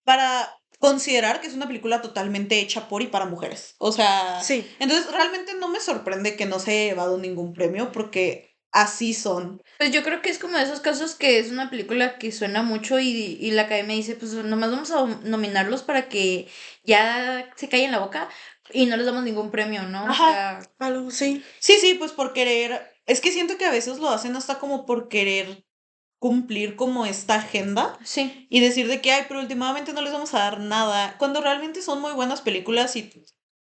para considerar que es una película totalmente hecha por y para mujeres. O sea, Sí. entonces realmente no me sorprende que no se haya llevado ningún premio porque así son. Pues yo creo que es como de esos casos que es una película que suena mucho y la academia dice, pues nomás vamos a nominarlos para que ya se callen la boca y no les damos ningún premio, ¿no? O Ajá. sea, Algo, sí. Sí, pues por querer. Es que siento que a veces lo hacen hasta como por querer cumplir como esta agenda sí. y decir de que, ay, pero últimamente no les vamos a dar nada, cuando realmente son muy buenas películas y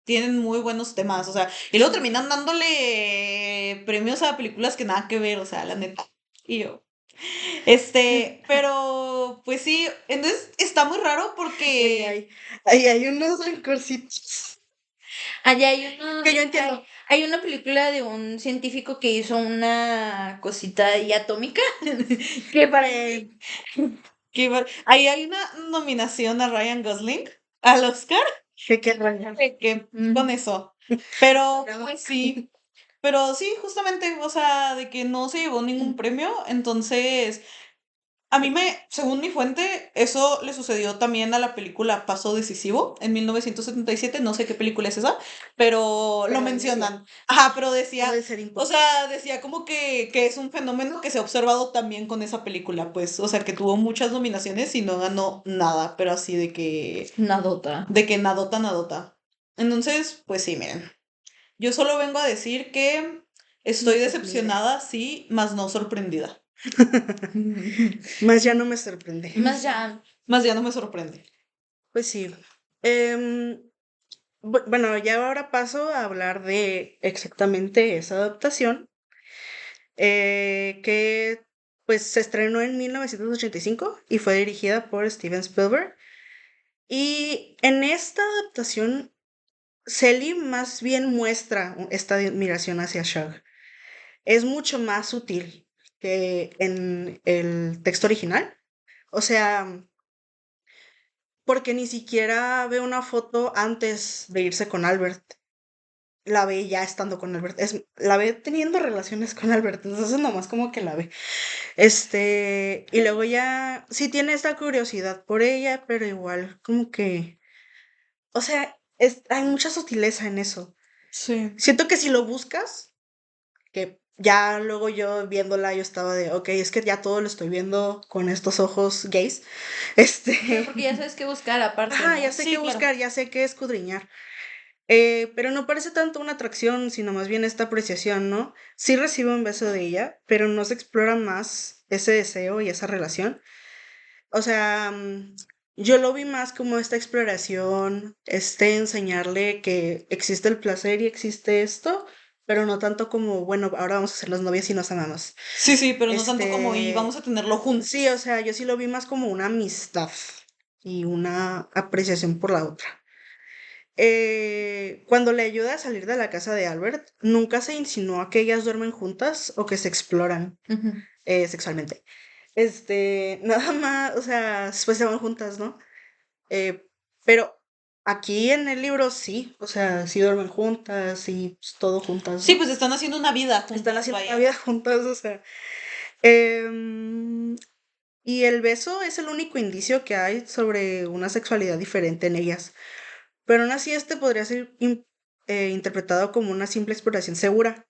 tienen muy buenos temas, o sea, y luego terminan dándole premios a películas que nada que ver, o sea, la neta. Y yo, pero pues sí, entonces está muy raro porque... Ahí hay unos rencorcitos. Allá hay uno, Que yo entiendo. hay una película de un científico que hizo una cosita ahí atómica que para Ahí hay una nominación a Ryan Gosling al Oscar, Que rayar. que con eso. Pero pues sí, pero sí, justamente, o sea, de que no se llevó ningún premio, entonces a mí según mi fuente, eso le sucedió también a la película Paso Decisivo en 1977, no sé qué película es esa, pero lo Pero mencionan. Ajá, pero decía, Puede ser o importante. sea, decía como que es un fenómeno que se ha observado también con esa película, pues, o sea, que tuvo muchas nominaciones y no ganó nada, pero así nadota. de que nadota, nadota. Entonces, pues sí, miren, yo solo vengo a decir que estoy Me sorprende. decepcionada, sí, mas no sorprendida. Más ya no me sorprende. Más ya, Más ya no me sorprende. Pues sí. Bueno, ya ahora paso a hablar de exactamente esa adaptación, que pues se estrenó en 1985 y fue dirigida por Steven Spielberg. Y en esta adaptación, Sally más bien muestra esta admiración hacia Shug. Es mucho más sutil que en el texto original. O sea, porque ni siquiera ve una foto antes de irse con Albert. La ve ya estando con Albert. La ve teniendo relaciones con Albert. Entonces nomás como que la ve. Y luego ya sí tiene esta curiosidad por ella, pero igual como que... O sea, hay mucha sutileza en eso. Sí. Siento que si lo buscas, que ya luego yo viéndola, yo estaba de, ok, es que ya todo lo estoy viendo con estos ojos gays. pero porque ya sabes qué buscar aparte, Ajá, ¿no? ya sé Sí, qué claro. buscar, ya sé qué escudriñar. Pero no parece tanto una atracción, sino más bien esta apreciación, ¿no? Sí recibo un beso de ella, pero no se explora más ese deseo y esa relación. O sea, yo lo vi más como esta exploración, enseñarle que existe el placer y existe esto, pero no tanto como, bueno, ahora vamos a ser las novias y nos amamos. Sí, pero no tanto como y vamos a tenerlo juntos. Sí, o sea, yo sí lo vi más como una amistad y una apreciación por la otra. Cuando le ayuda a salir de la casa de Albert, nunca se insinuó que ellas duermen juntas o que se exploran sexualmente. Nada más, o sea, después se van juntas, ¿no? Pero aquí en el libro sí, o sea, sí duermen juntas y pues, todo juntas, Sí, ¿no? pues están haciendo una vida juntas, Están haciendo vaya. la vida juntas, o sea. em, y el beso es el único indicio que hay sobre una sexualidad diferente en ellas. Pero aún así este podría ser interpretado como una simple exploración segura.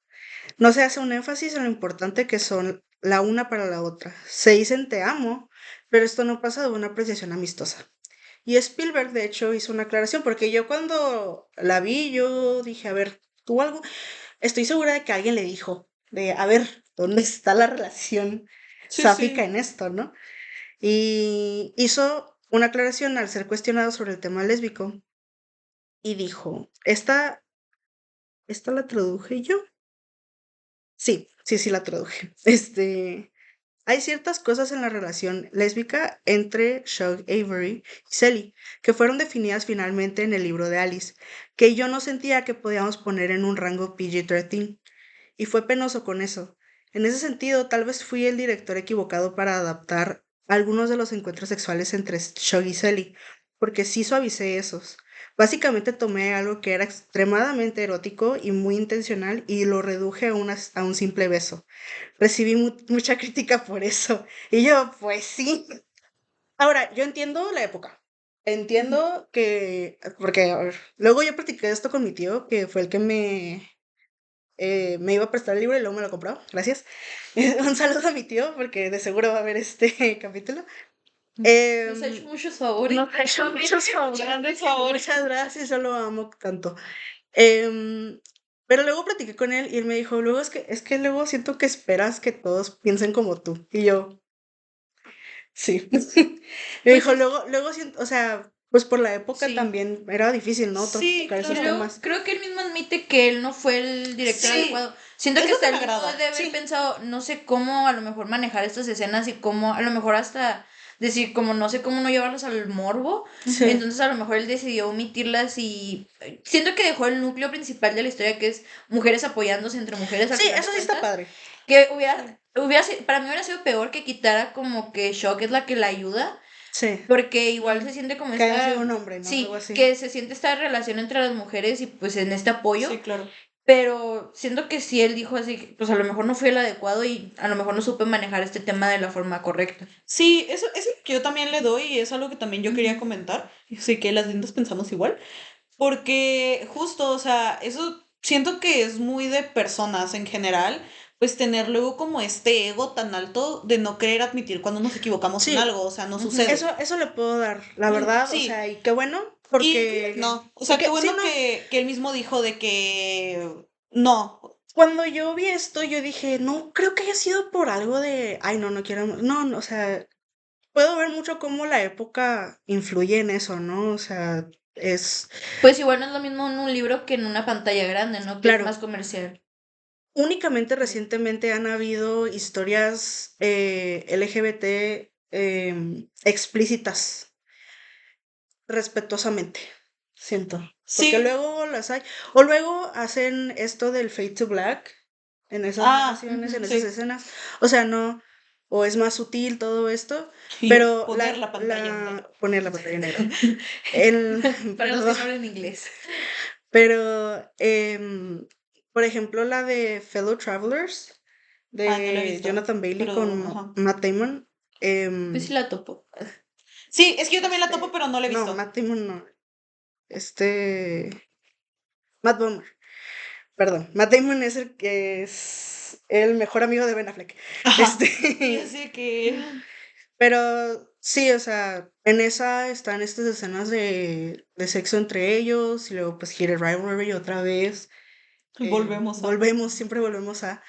No se hace un énfasis en lo importante que son la una para la otra. Se dicen te amo, pero esto no pasa de una apreciación amistosa. Y Spielberg, de hecho, hizo una aclaración, porque yo cuando la vi, yo dije, a ver, tú algo, estoy segura de que alguien le dijo, de, a ver, ¿dónde está la relación Sí, sáfica sí. en esto, no? Y hizo una aclaración al ser cuestionado sobre el tema lésbico. y dijo, ¿esta la traduje yo? Sí, la traduje. Hay ciertas cosas en la relación lésbica entre Shug Avery y Sally que fueron definidas finalmente en el libro de Alice, que yo no sentía que podíamos poner en un rango PG-13, y fue penoso con eso. En ese sentido, tal vez fui el director equivocado para adaptar algunos de los encuentros sexuales entre Shug y Sally, porque sí suavicé esos. Básicamente tomé algo que era extremadamente erótico y muy intencional y lo reduje a un simple beso. Recibí mucha crítica por eso. Y yo, pues sí. Ahora, yo entiendo la época. Entiendo que, porque a ver, luego yo practiqué esto con mi tío, que fue el que me iba a prestar el libro y luego me lo compró. Gracias. Un saludo a mi tío, porque de seguro va a ver este capítulo. Nos ha hecho muchos favores. Nos ha hecho muchos Grandes favores. Muchas gracias, yo lo amo tanto. Em, pero luego platiqué con él y él me dijo, luego es que luego siento que esperas que todos piensen como tú. Y yo, sí. Me Pues dijo, luego siento, o sea, pues por la época sí. también era difícil, ¿no? Sí, Tocar esos Y claro. luego temas. creo que él mismo admite que él no fue el director Sí, adecuado. Siento es que lo hasta que me él mismo agrada. de haber Sí. pensado, no sé cómo a lo mejor manejar estas escenas y cómo, a lo mejor hasta decir, como no sé cómo no llevarlas al morbo. Sí. Entonces a lo mejor él decidió omitirlas y siento que dejó el núcleo principal de la historia, que es mujeres apoyándose entre mujeres al Sí, final de eso sí está cuentas. padre. Que para mí hubiera sido peor que quitara como que Shock es la que la ayuda. Sí. Porque igual se siente como Que haya sido esta, un hombre, ¿no? Algo sí, así. que se siente esta relación entre las mujeres y pues en este apoyo, Sí, claro. pero siento que si él dijo así, pues a lo mejor no fue el adecuado y a lo mejor no supe manejar este tema de la forma correcta. Sí, eso es lo que yo también le doy y es algo que también yo quería Ujú. comentar. Sí que las lindas pensamos igual. Porque justo, o sea, eso siento que es muy de personas en general, pues tener luego como este ego tan alto de no querer admitir cuando nos equivocamos en Sí, algo, o sea, no Ujú. sucede. eso le puedo dar, la verdad, o sea, Sí, y qué bueno, y no, o sea, qué sí, bueno no, que él mismo dijo de que no. cuando yo vi esto, yo dije, no, creo que haya sido por algo de, ay, no quiero, no, o sea, puedo ver mucho cómo la época influye en eso, ¿no? O sea, es, Pues igual no es lo mismo en un libro que en una pantalla grande, ¿no? Que es claro, más comercial. únicamente recientemente han habido historias LGBT explícitas, respetuosamente, siento. Porque Sí, luego las hay. O luego hacen esto del fade to black en esas narraciones, Ujú. en esas sí. escenas. O sea, no. O es más sutil todo esto. Y yo, Pero poner la pantalla en negro. poner la pantalla en negro. El, Para los que perdón. no hablan inglés. Pero, por ejemplo, la de Fellow Travelers Ah, no lo he de visto, Jonathan Bailey pero, con ajá. Matt Damon. Pues sí em, la topo. Sí, es que yo también la topo, pero no la he no, visto. Matt Damon no. Este. Matt Bomer. Perdón. Matt Damon es el que es el mejor amigo de Ben Affleck. Ajá. Y Este. así que Pero sí, o sea, en esa están estas escenas de sexo entre ellos y luego pues Hidden Rivalry otra vez. volvemos a. Volvemos, siempre volvemos a.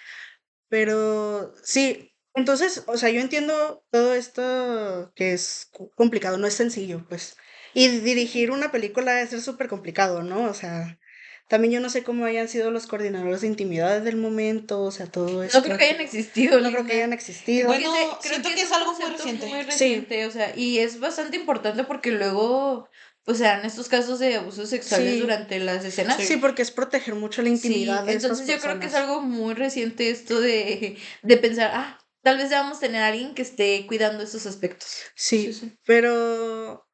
Pero sí, entonces, o sea, yo entiendo todo esto que es complicado, no es sencillo, pues. Y dirigir una película debe ser súper complicado, ¿no? O sea, también yo no sé cómo hayan sido los coordinadores de intimidad del momento, o sea, todo No creo esto. que hayan existido, No creo que Linda. hayan existido. Bueno, Creo siento que que es es un algo muy concepto muy reciente. Sí, reciente, o sea, y es bastante importante porque luego, pues, se dan estos casos de abusos sexuales sí, durante las escenas. sí, Sí. porque es proteger mucho la Sí, intimidad de estas entonces yo creo que es personas. algo muy reciente esto de pensar, tal vez debamos tener a alguien que esté cuidando estos aspectos. Sí, Sí, sí. pero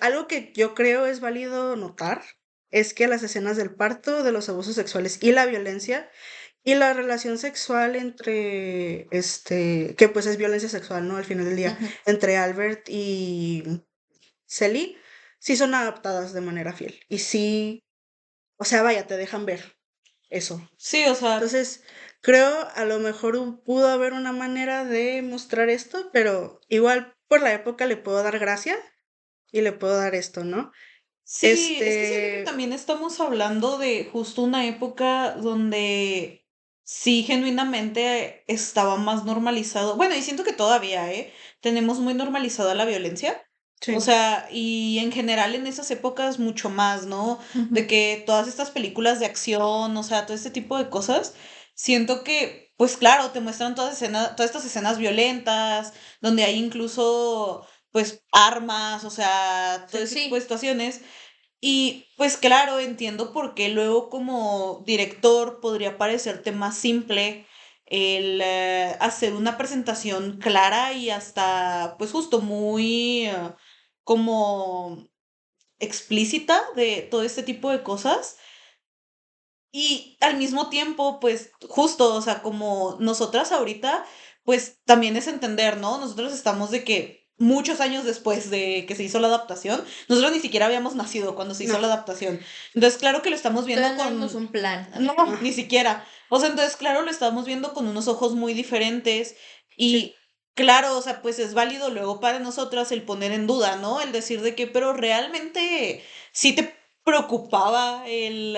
algo que yo creo es válido notar es que las escenas del parto, de los abusos sexuales y la violencia y la relación sexual entre, que pues es violencia sexual, ¿no? Al final del día, Ujú. entre Albert y Sally, sí son adaptadas de manera fiel. Y sí, o sea, vaya, te dejan ver eso. Sí, o sea, Entonces, creo a lo mejor pudo haber una manera de mostrar esto, pero igual por la época le puedo dar gracia y le puedo dar esto, ¿no? sí, es que siento que Este, también estamos hablando de justo una época donde sí genuinamente estaba más normalizado. Bueno, y siento que todavía, ¿eh? Tenemos muy normalizada la violencia. O Sí. sea, y en general en esas épocas mucho más, ¿no? De Ujú. que todas estas películas de acción, o sea, todo este tipo de cosas, siento que, pues claro, te muestran todas estas escenas violentas, donde hay incluso, pues, armas, o sea, todo Sí. ese tipo de Sí, situaciones. Y pues claro, entiendo por qué luego como director podría parecerte más simple el hacer una presentación clara y hasta pues justo muy como explícita de todo este tipo de cosas. Y al mismo tiempo, pues justo, o sea, como nosotras ahorita, pues también es entender, ¿no? Nosotros estamos de que muchos años después de que se hizo la adaptación, nosotros ni siquiera habíamos nacido cuando se hizo No. la adaptación. Entonces, claro que lo estamos viendo todavía no vemos con... un plan. No, Ah, ni siquiera. O sea, entonces, claro, lo estamos viendo con unos ojos muy diferentes sí. y... Claro, o sea, pues es válido luego para nosotras el poner en duda, ¿no? El decir de que, pero realmente sí te preocupaba el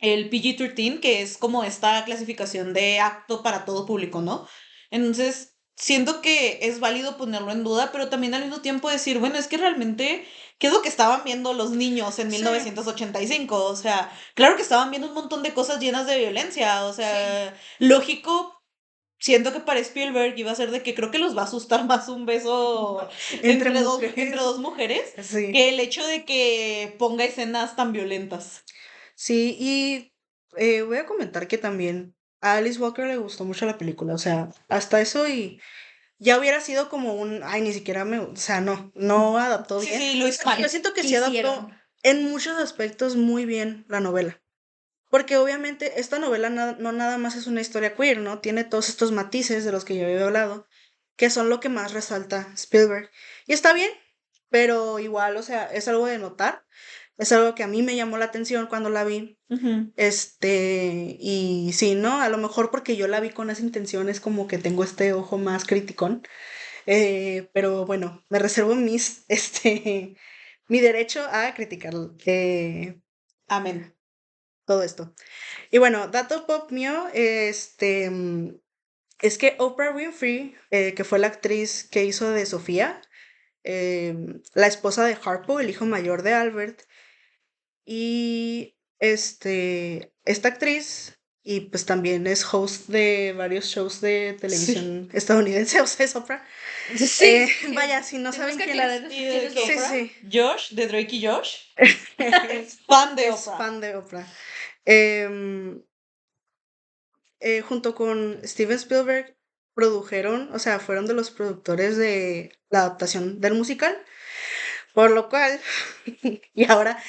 PG-13, que es como esta clasificación de apto para todo público, ¿no? Entonces, siento que es válido ponerlo en duda, pero también al mismo tiempo decir, bueno, es que realmente, ¿qué es lo que estaban viendo los niños en Sí. 1985? O sea, claro que estaban viendo un montón de cosas llenas de violencia, o Sí. sea, lógico. Siento que para Spielberg iba a ser de que creo que los va a asustar más un beso Entre entre mujeres. dos mujeres Sí. que el hecho de que ponga escenas tan violentas. Sí, y voy a comentar que también a Alice Walker le gustó mucho la película, o sea, hasta eso y ya hubiera sido como ay, ni siquiera o sea, no adaptó Sí, bien. sí, lo hizo Yo mal. siento que sí adaptó Quisieron. en muchos aspectos muy bien la novela, porque obviamente esta novela no nada más es una historia queer, ¿no? Tiene todos estos matices de los que yo había hablado, que son lo que más resalta Spielberg. Y está bien, pero igual, o sea, es algo de notar, es algo que a mí me llamó la atención cuando la vi. Ujú. Y sí, ¿no? A lo mejor porque yo la vi con esa intención, es como que tengo este ojo más criticón. Pero bueno, me reservo mi derecho a criticar Amén. todo esto. Y bueno, dato pop mío, es que Oprah Winfrey, que fue la actriz que hizo de Sofía, la esposa de Harpo, el hijo mayor de Albert, y esta actriz, y pues también es host de varios shows de Sí. televisión estadounidense, o sea, es Oprah. Sí, Vaya, si no tenemos saben que quién aclarar es. Y quién de es que Sí, Oprah. sí. Josh, de Drake y Josh, es fan de Es Oprah. fan de Oprah. Em, Junto con Steven Spielberg, produjeron, o sea, fueron de los productores de la adaptación del musical, por lo cual, y ahora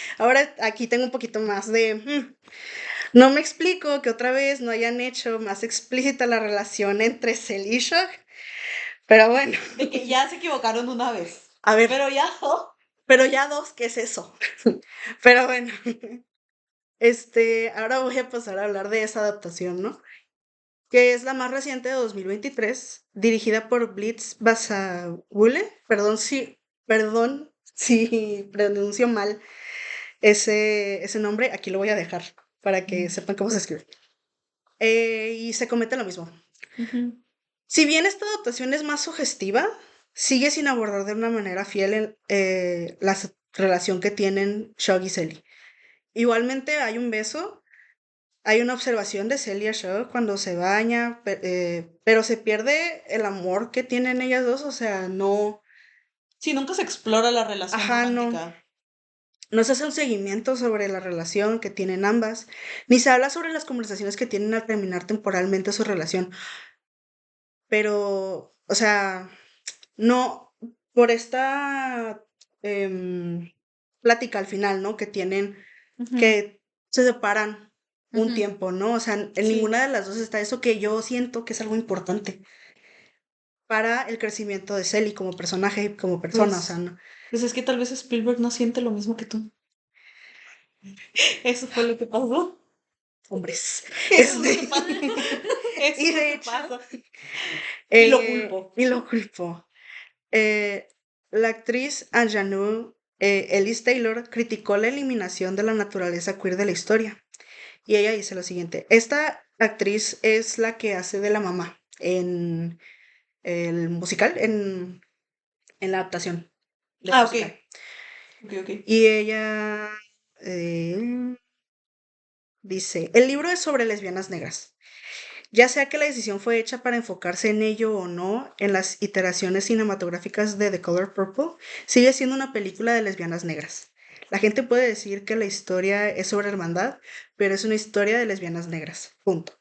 aquí tengo un poquito más de, no me explico que otra vez no hayan hecho más explícita la relación entre Cell y Shock, pero bueno, De que ya se equivocaron una vez. a ver, Pero ya, oh, pero ya dos, ¿qué es eso? Pero bueno, ahora voy a pasar a hablar de esa adaptación, ¿no? Que es la más reciente de 2023, dirigida por Blitz Basagule. Perdón si pronuncio mal ese nombre, aquí lo voy a dejar para que sepan cómo se escribe. Y se comete lo mismo. ujú. Si bien esta adaptación es más sugestiva, sigue sin abordar de una manera fiel la relación que tienen Shug y Selly. Igualmente hay un beso. Hay una observación de Celia Shaw cuando se baña, pero se pierde el amor que tienen ellas dos, o sea, no, Sí, nunca se explora la relación ajá, romántica. no se hace un seguimiento sobre la relación que tienen ambas, ni se habla sobre las conversaciones que tienen al terminar temporalmente su relación, pero, o sea, no, por esta em, plática al final, ¿no? Que tienen, Ujú. que se separan un Ujú. tiempo, ¿no? O sea, en Sí. ninguna de las dos está eso que yo siento que es algo importante para el crecimiento de Selly como personaje y como persona, o sea, Pues, no, pues es que tal vez Spielberg no siente lo mismo que tú. Eso fue lo que pasó. hombres. Eso es lo Este, que pasa. Eso y es lo de que hecho, pasa. Y lo culpo. y lo culpo. Eh, la actriz Anjanou Ellis Taylor criticó la eliminación de la naturaleza queer de la historia. Y ella dice lo siguiente: esta actriz es la que hace de la mamá en el musical, en la adaptación. de Ah, ok. musical. Ok. Y ella eh, dice, el libro es sobre lesbianas negras. Ya sea que la decisión fue hecha para enfocarse en ello o no, en las iteraciones cinematográficas de The Color Purple, sigue siendo una película de lesbianas negras. La gente puede decir que la historia es sobre hermandad, pero es una historia de lesbianas negras. Punto.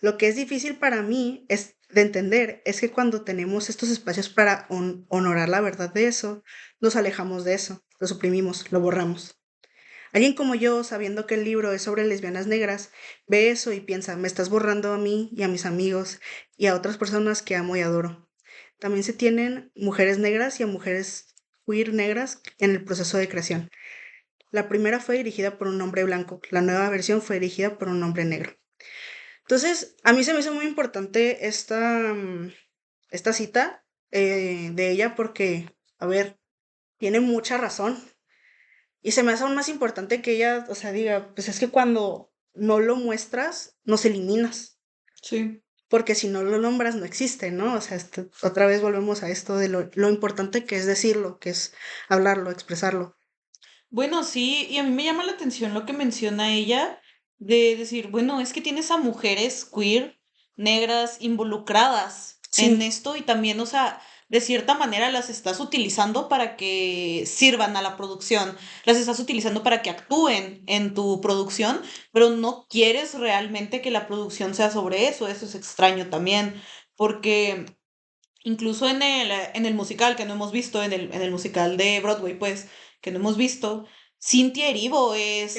Lo que es difícil para mí es de entender es que cuando tenemos estos espacios para honorar la verdad de eso, nos alejamos de eso, lo suprimimos, lo borramos. Alguien como yo, sabiendo que el libro es sobre lesbianas negras, ve eso y piensa, me estás borrando a mí y a mis amigos y a otras personas que amo y adoro. También se tienen mujeres negras y a mujeres queer negras en el proceso de creación. La primera fue dirigida por un hombre blanco, la nueva versión fue dirigida por un hombre negro. Entonces, a mí se me hizo muy importante esta cita de ella porque, a ver, tiene mucha razón. Y se me hace aún más importante que ella, o sea, diga, pues es que cuando no lo muestras, nos eliminas, Sí. porque si no lo nombras, no existe, ¿no? O sea, otra vez volvemos a esto de lo importante que es decirlo, que es hablarlo, expresarlo. Bueno, sí, y a mí me llama la atención lo que menciona ella de decir, bueno, es que tienes a mujeres queer, negras, involucradas en Sí, esto y también, o sea, de cierta manera las estás utilizando para que sirvan a la producción, las estás utilizando para que actúen en tu producción, pero no quieres realmente que la producción sea sobre eso es extraño también, porque incluso en el musical que no hemos visto, en el musical de Broadway, pues, que no hemos visto, Cynthia Erivo es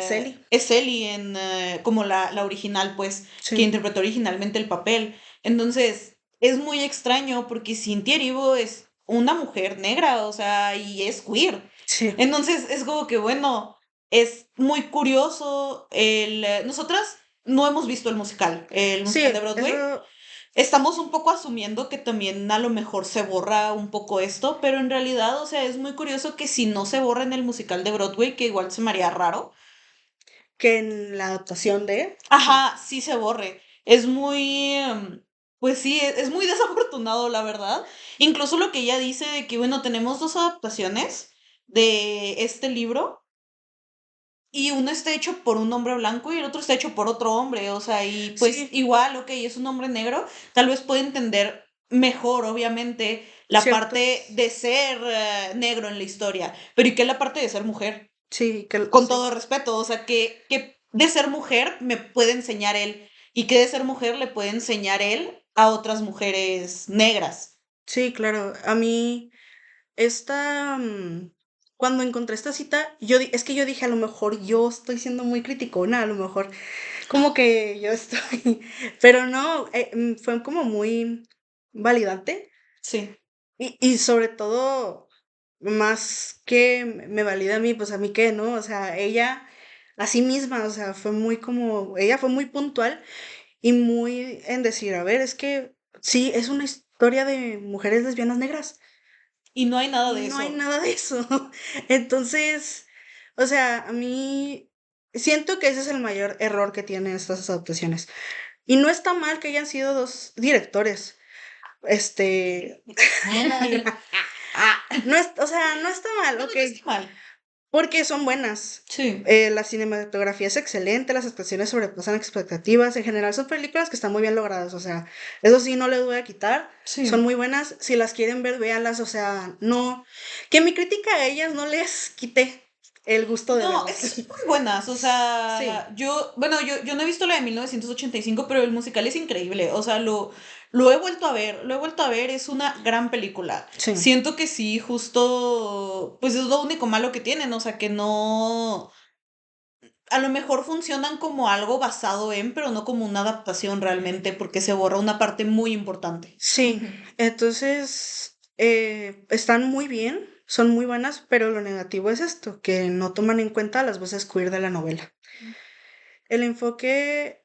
Celi, es Ellie como la original, pues, que sí, interpretó originalmente el papel. Entonces, es muy extraño porque Cynthia Erivo es una mujer negra, o sea, y es queer. sí, Entonces, es como que, bueno, es muy curioso. Nosotras no hemos visto el musical de sí, Broadway. eso, Estamos un poco asumiendo que también a lo mejor se borra un poco esto, pero en realidad, o sea, es muy curioso que si no se borra en el musical de Broadway, que igual se me haría raro, que en la adaptación de, sí, ajá, sí se borre. Es muy, pues sí, es muy desafortunado, la verdad. Incluso lo que ella dice de que, bueno, tenemos dos adaptaciones de este libro. Y uno está hecho por un hombre blanco y el otro está hecho por otro hombre, o sea, y pues sí, igual, ok, es un hombre negro, tal vez puede entender mejor, obviamente, la parte ciertos, de ser negro en la historia, pero ¿y qué es la parte de ser mujer? sí, que, Con sí. todo respeto, o sea, que de ser mujer me puede enseñar él y que de ser mujer le puede enseñar él a otras mujeres negras. Sí, claro. A mí, cuando encontré esta cita, es que yo dije, a lo mejor yo estoy siendo muy criticona, a lo mejor como que yo estoy, pero no, fue como muy validante Sí, y sobre todo, más que me valida a mí, pues a mí qué, ¿no? O sea, ella a sí misma, o sea, ella fue muy puntual y muy en decir, a ver, es que sí, es una historia de mujeres lesbianas negras. y no hay nada Y de no hay eso. nada de eso. Entonces, o sea, a mí siento que ese es el mayor error que tienen estas adaptaciones. Y no está mal que hayan sido dos directores. Este, Ah, no es, o sea, no está mal, no, ok, no está mal. porque son buenas. Sí, La cinematografía es excelente, las actuaciones sobrepasan expectativas. En general, son películas que están muy bien logradas. O sea, eso sí, no les voy a quitar. Son sí. muy buenas. Si las quieren ver, véanlas. O sea, no. Que mi crítica a ellas no les quite el gusto de No, es que verlas. son muy buenas, o Sí, sea, yo no he visto la de 1985, pero el musical es increíble, o sea, lo he vuelto a ver, es una gran película. sí. Siento que sí, justo, pues es lo único malo que tienen, o sea, que no, a lo mejor funcionan como algo basado en, pero no como una adaptación realmente, porque se borra una parte muy importante. Sí. Entonces, están muy bien. Son muy buenas, pero lo negativo es esto, que no toman en cuenta las voces queer de la novela. El enfoque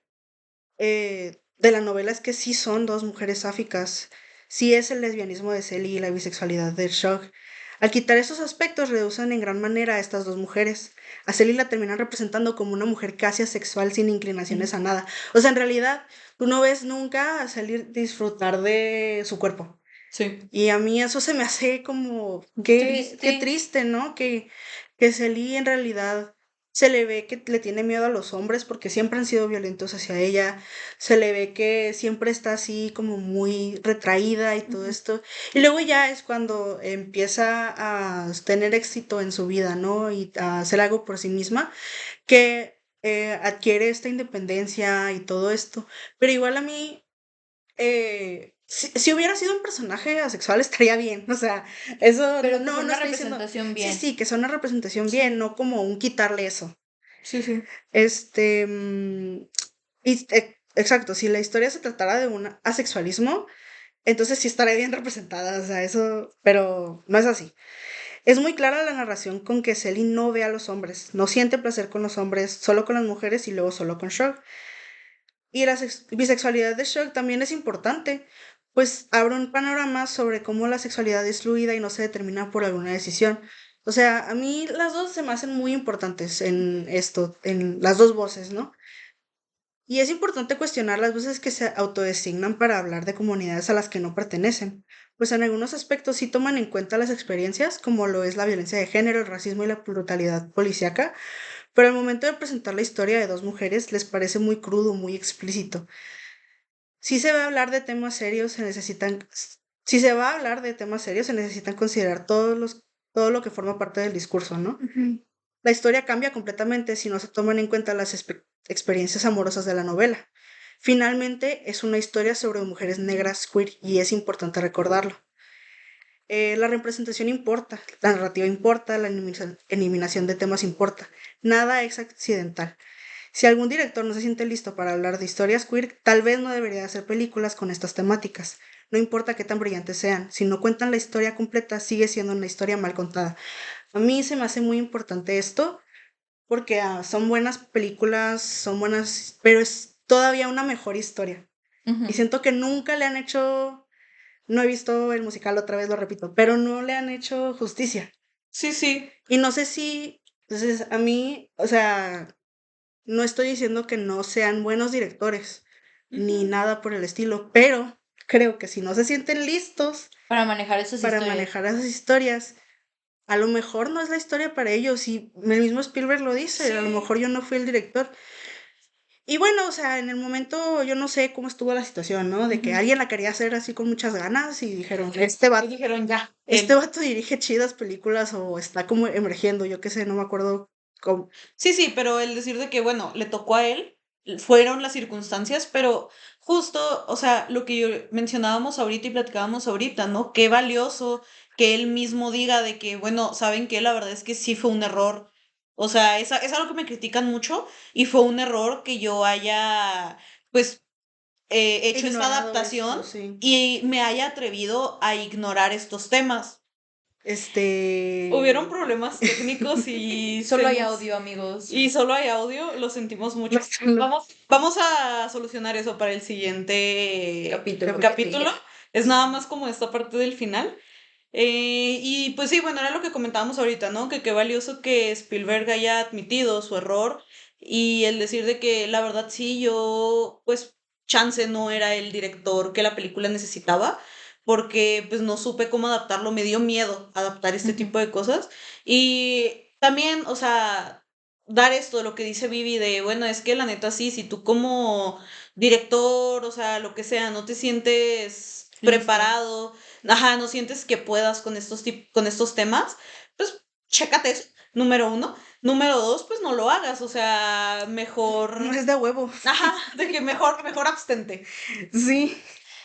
de la novela es que sí son dos mujeres sáficas, sí es el lesbianismo de Sally y la bisexualidad de Shog. Al quitar esos aspectos, reducen en gran manera a estas dos mujeres. A Sally la terminan representando como una mujer casi asexual sin inclinaciones a nada. O sea, en realidad, tú no ves nunca a Sally disfrutar de su cuerpo. Sí. Y a mí eso se me hace como, qué Triste. triste, ¿no? Que Selly en realidad se le ve que le tiene miedo a los hombres porque siempre han sido violentos hacia ella, se le ve que siempre está así como muy retraída y todo Ujú. esto. Y luego ya es cuando empieza a tener éxito en su vida, ¿no? Y a hacer algo por sí misma, que adquiere esta independencia y todo esto. Pero igual a mí si hubiera sido un personaje asexual estaría bien, o sea, eso Pero que no, fuera no una estoy diciendo, representación sí, bien. sí, que sea una representación bien, Sí, no como un quitarle eso. sí, sí. Este, exacto, si la historia se tratara de un asexualismo, entonces sí estaría bien representada, o sea, eso, pero no es así. Es muy clara la narración con que Selly no ve a los hombres, no siente placer con los hombres, solo con las mujeres y luego solo con Shog. Y la bisexualidad de Shock también es importante, pues abre un panorama sobre cómo la sexualidad es fluida y no se determina por alguna decisión. O sea, a mí las dos se me hacen muy importantes en esto, en las dos voces, ¿no? Y es importante cuestionar las voces que se autodesignan para hablar de comunidades a las que no pertenecen, pues en algunos aspectos sí toman en cuenta las experiencias, como lo es la violencia de género, el racismo y la brutalidad policíaca, pero al momento de presentar la historia de dos mujeres les parece muy crudo, muy explícito. Si se va a hablar de temas serios, si se va a hablar de temas serios, se necesitan considerar todo lo que forma parte del discurso, ¿no? Ujú. La historia cambia completamente si no se toman en cuenta las experiencias amorosas de la novela. Finalmente, es una historia sobre mujeres negras queer y es importante recordarlo. La representación importa, la narrativa importa, la eliminación de temas importa. Nada es accidental. Si algún director no se siente listo para hablar de historias queer, tal vez no debería hacer películas con estas temáticas. No importa qué tan brillantes sean, si no cuentan la historia completa, sigue siendo una historia mal contada. A mí se me hace muy importante esto, porque son buenas películas, son buenas, pero es todavía una mejor historia. Y Ujú. siento que nunca le han hecho, no he visto el musical otra vez, lo repito, pero no le han hecho justicia. Sí, sí. Y no sé si, entonces a mí, o sea, no estoy diciendo que no sean buenos directores, ni Ujú. nada por el estilo, pero creo que si no se sienten listos Para manejar esas para historias. manejar esas historias, a lo mejor no es la historia para ellos, y el mismo Spielberg lo dice, a lo Sí. mejor yo no fui el director. Y bueno, o sea, en el momento yo no sé cómo estuvo la situación, ¿no? De que Ujú. alguien la quería hacer así con muchas ganas y dijeron, Y dijeron ya, este él. vato dirige chidas películas o está como emergiendo, yo qué sé, no me acuerdo cómo. Sí, sí, pero el decir de que, bueno, le tocó a él, fueron las circunstancias, pero justo, o sea, lo que mencionábamos ahorita y platicábamos ahorita, ¿no? Qué valioso que él mismo diga de que, bueno, ¿saben qué? La verdad es que sí fue un error. O sea, es algo que me critican mucho y fue un error que yo haya, pues, hecho esta Ignorado esto, adaptación sí. y me haya atrevido a ignorar estos temas. Hubieron Este... problemas técnicos y Solo se hay nos... audio, amigos. Y solo hay audio, lo sentimos mucho. Lo- Vamos a solucionar eso para el siguiente Capítulo. capítulo. Es nada más como esta parte del final. Y pues sí, bueno, era lo que comentábamos ahorita, ¿no? Que qué valioso que Spielberg haya admitido su error y el decir de que la verdad sí, yo, pues, chance no era el director que la película necesitaba, porque pues no supe cómo adaptarlo, me dio miedo adaptar este Ujú. tipo de cosas. Y también, o sea, dar esto, lo que dice Vivi de, bueno, es que la neta sí, si tú como director, o sea, lo que sea, no te sientes Listo. preparado, ajá, no sientes que puedas con con estos temas, pues chécate eso, número uno. Número dos, pues no lo hagas, o sea, No mejor, es de huevo. ajá, de que mejor abstente. Sí.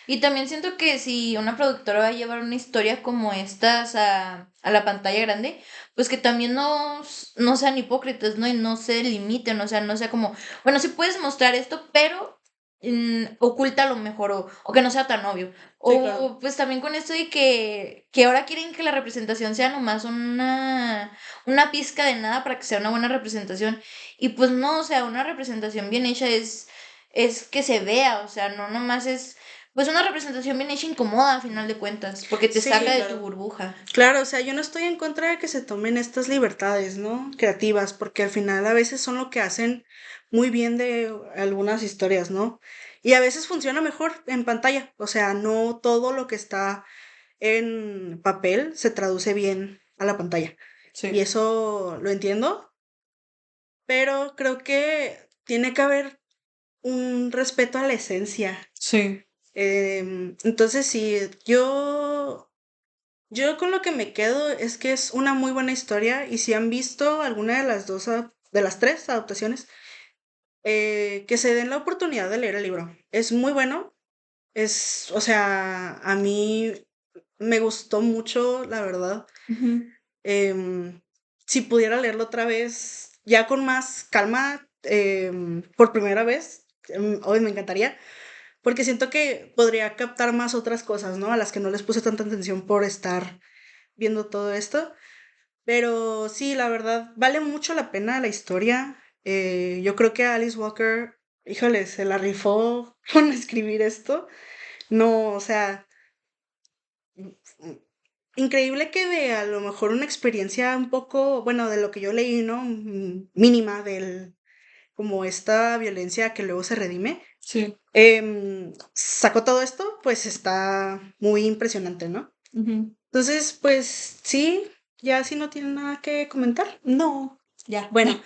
Y también siento que si una productora va a llevar una historia como estas a la pantalla grande, pues que también no sean hipócritas, ¿no? Y no se limiten, o sea, no sea como, bueno, sí puedes mostrar esto, pero ocúltalo mejor o que no sea tan obvio. Sí, claro. O pues también con esto de que ahora quieren que la representación sea nomás una pizca de nada para que sea una buena representación. Y pues no, o sea, una representación bien hecha es que se vea, o sea, no nomás es pues una representación bien hecha incomoda a final de cuentas, porque te Sí, saca Sí, de tu claro. burbuja. claro, o sea, yo no estoy en contra de que se tomen estas libertades, ¿no? Creativas, porque al final a veces son lo que hacen muy bien de algunas historias, ¿no? Y a veces funciona mejor en pantalla, o sea, no todo lo que está en papel se traduce bien a la pantalla. Sí. Y eso lo entiendo, pero creo que tiene que haber un respeto a la esencia. Sí. Entonces, sí, yo con lo que me quedo es que es una muy buena historia y si han visto alguna de las de las tres adaptaciones, que se den la oportunidad de leer el libro. Es muy bueno, o sea, a mí me gustó mucho, la verdad. Ujú. Si pudiera leerlo otra vez, ya con más calma, por primera vez, hoy me encantaría, porque siento que podría captar más otras cosas, ¿no? A las que no les puse tanta atención por estar viendo todo esto. Pero sí, la verdad, vale mucho la pena la historia. Yo creo que Alice Walker, híjole, se la rifó con escribir esto. No, o sea, increíble que de a lo mejor una experiencia un poco, bueno, de lo que yo leí, ¿no? Mínima del, como esta violencia que luego se redime. Sí. Sacó todo esto, pues está muy impresionante, ¿no? Ujú. Entonces, pues sí, ya si no tienen nada que comentar. No, ya. Bueno,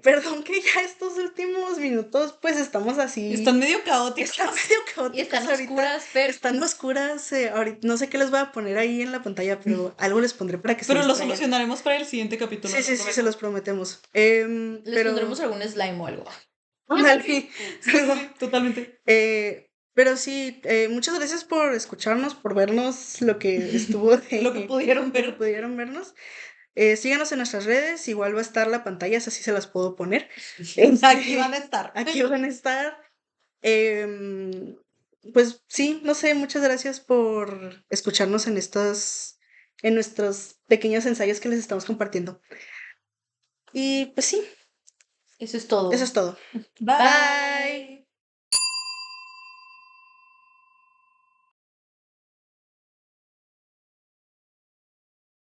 perdón que ya estos últimos minutos pues estamos así, Están medio caóticos. están medio Y caóticos están ahorita, oscuras, pero están oscuras, ahorita no sé qué les voy a poner ahí en la pantalla, pero algo les pondré para que se Pero lo distraigan. solucionaremos para el siguiente capítulo. Sí, lo sí, sí, se prometo. los prometemos. les Pero, pondremos algún slime o algo. ándale, Sí, sí, sí, totalmente. pero sí, muchas gracias por escucharnos, por vernos lo que estuvo Lo que pudieron lo que ver. pudieron vernos. Síganos en nuestras redes, igual va a estar la pantalla, así se las puedo poner. Aquí van a estar. Aquí van a estar. Em, pues sí, no sé, muchas gracias por escucharnos en nuestros pequeños ensayos que les estamos compartiendo. Y pues sí, Eso es todo. eso es todo. Bye. Bye.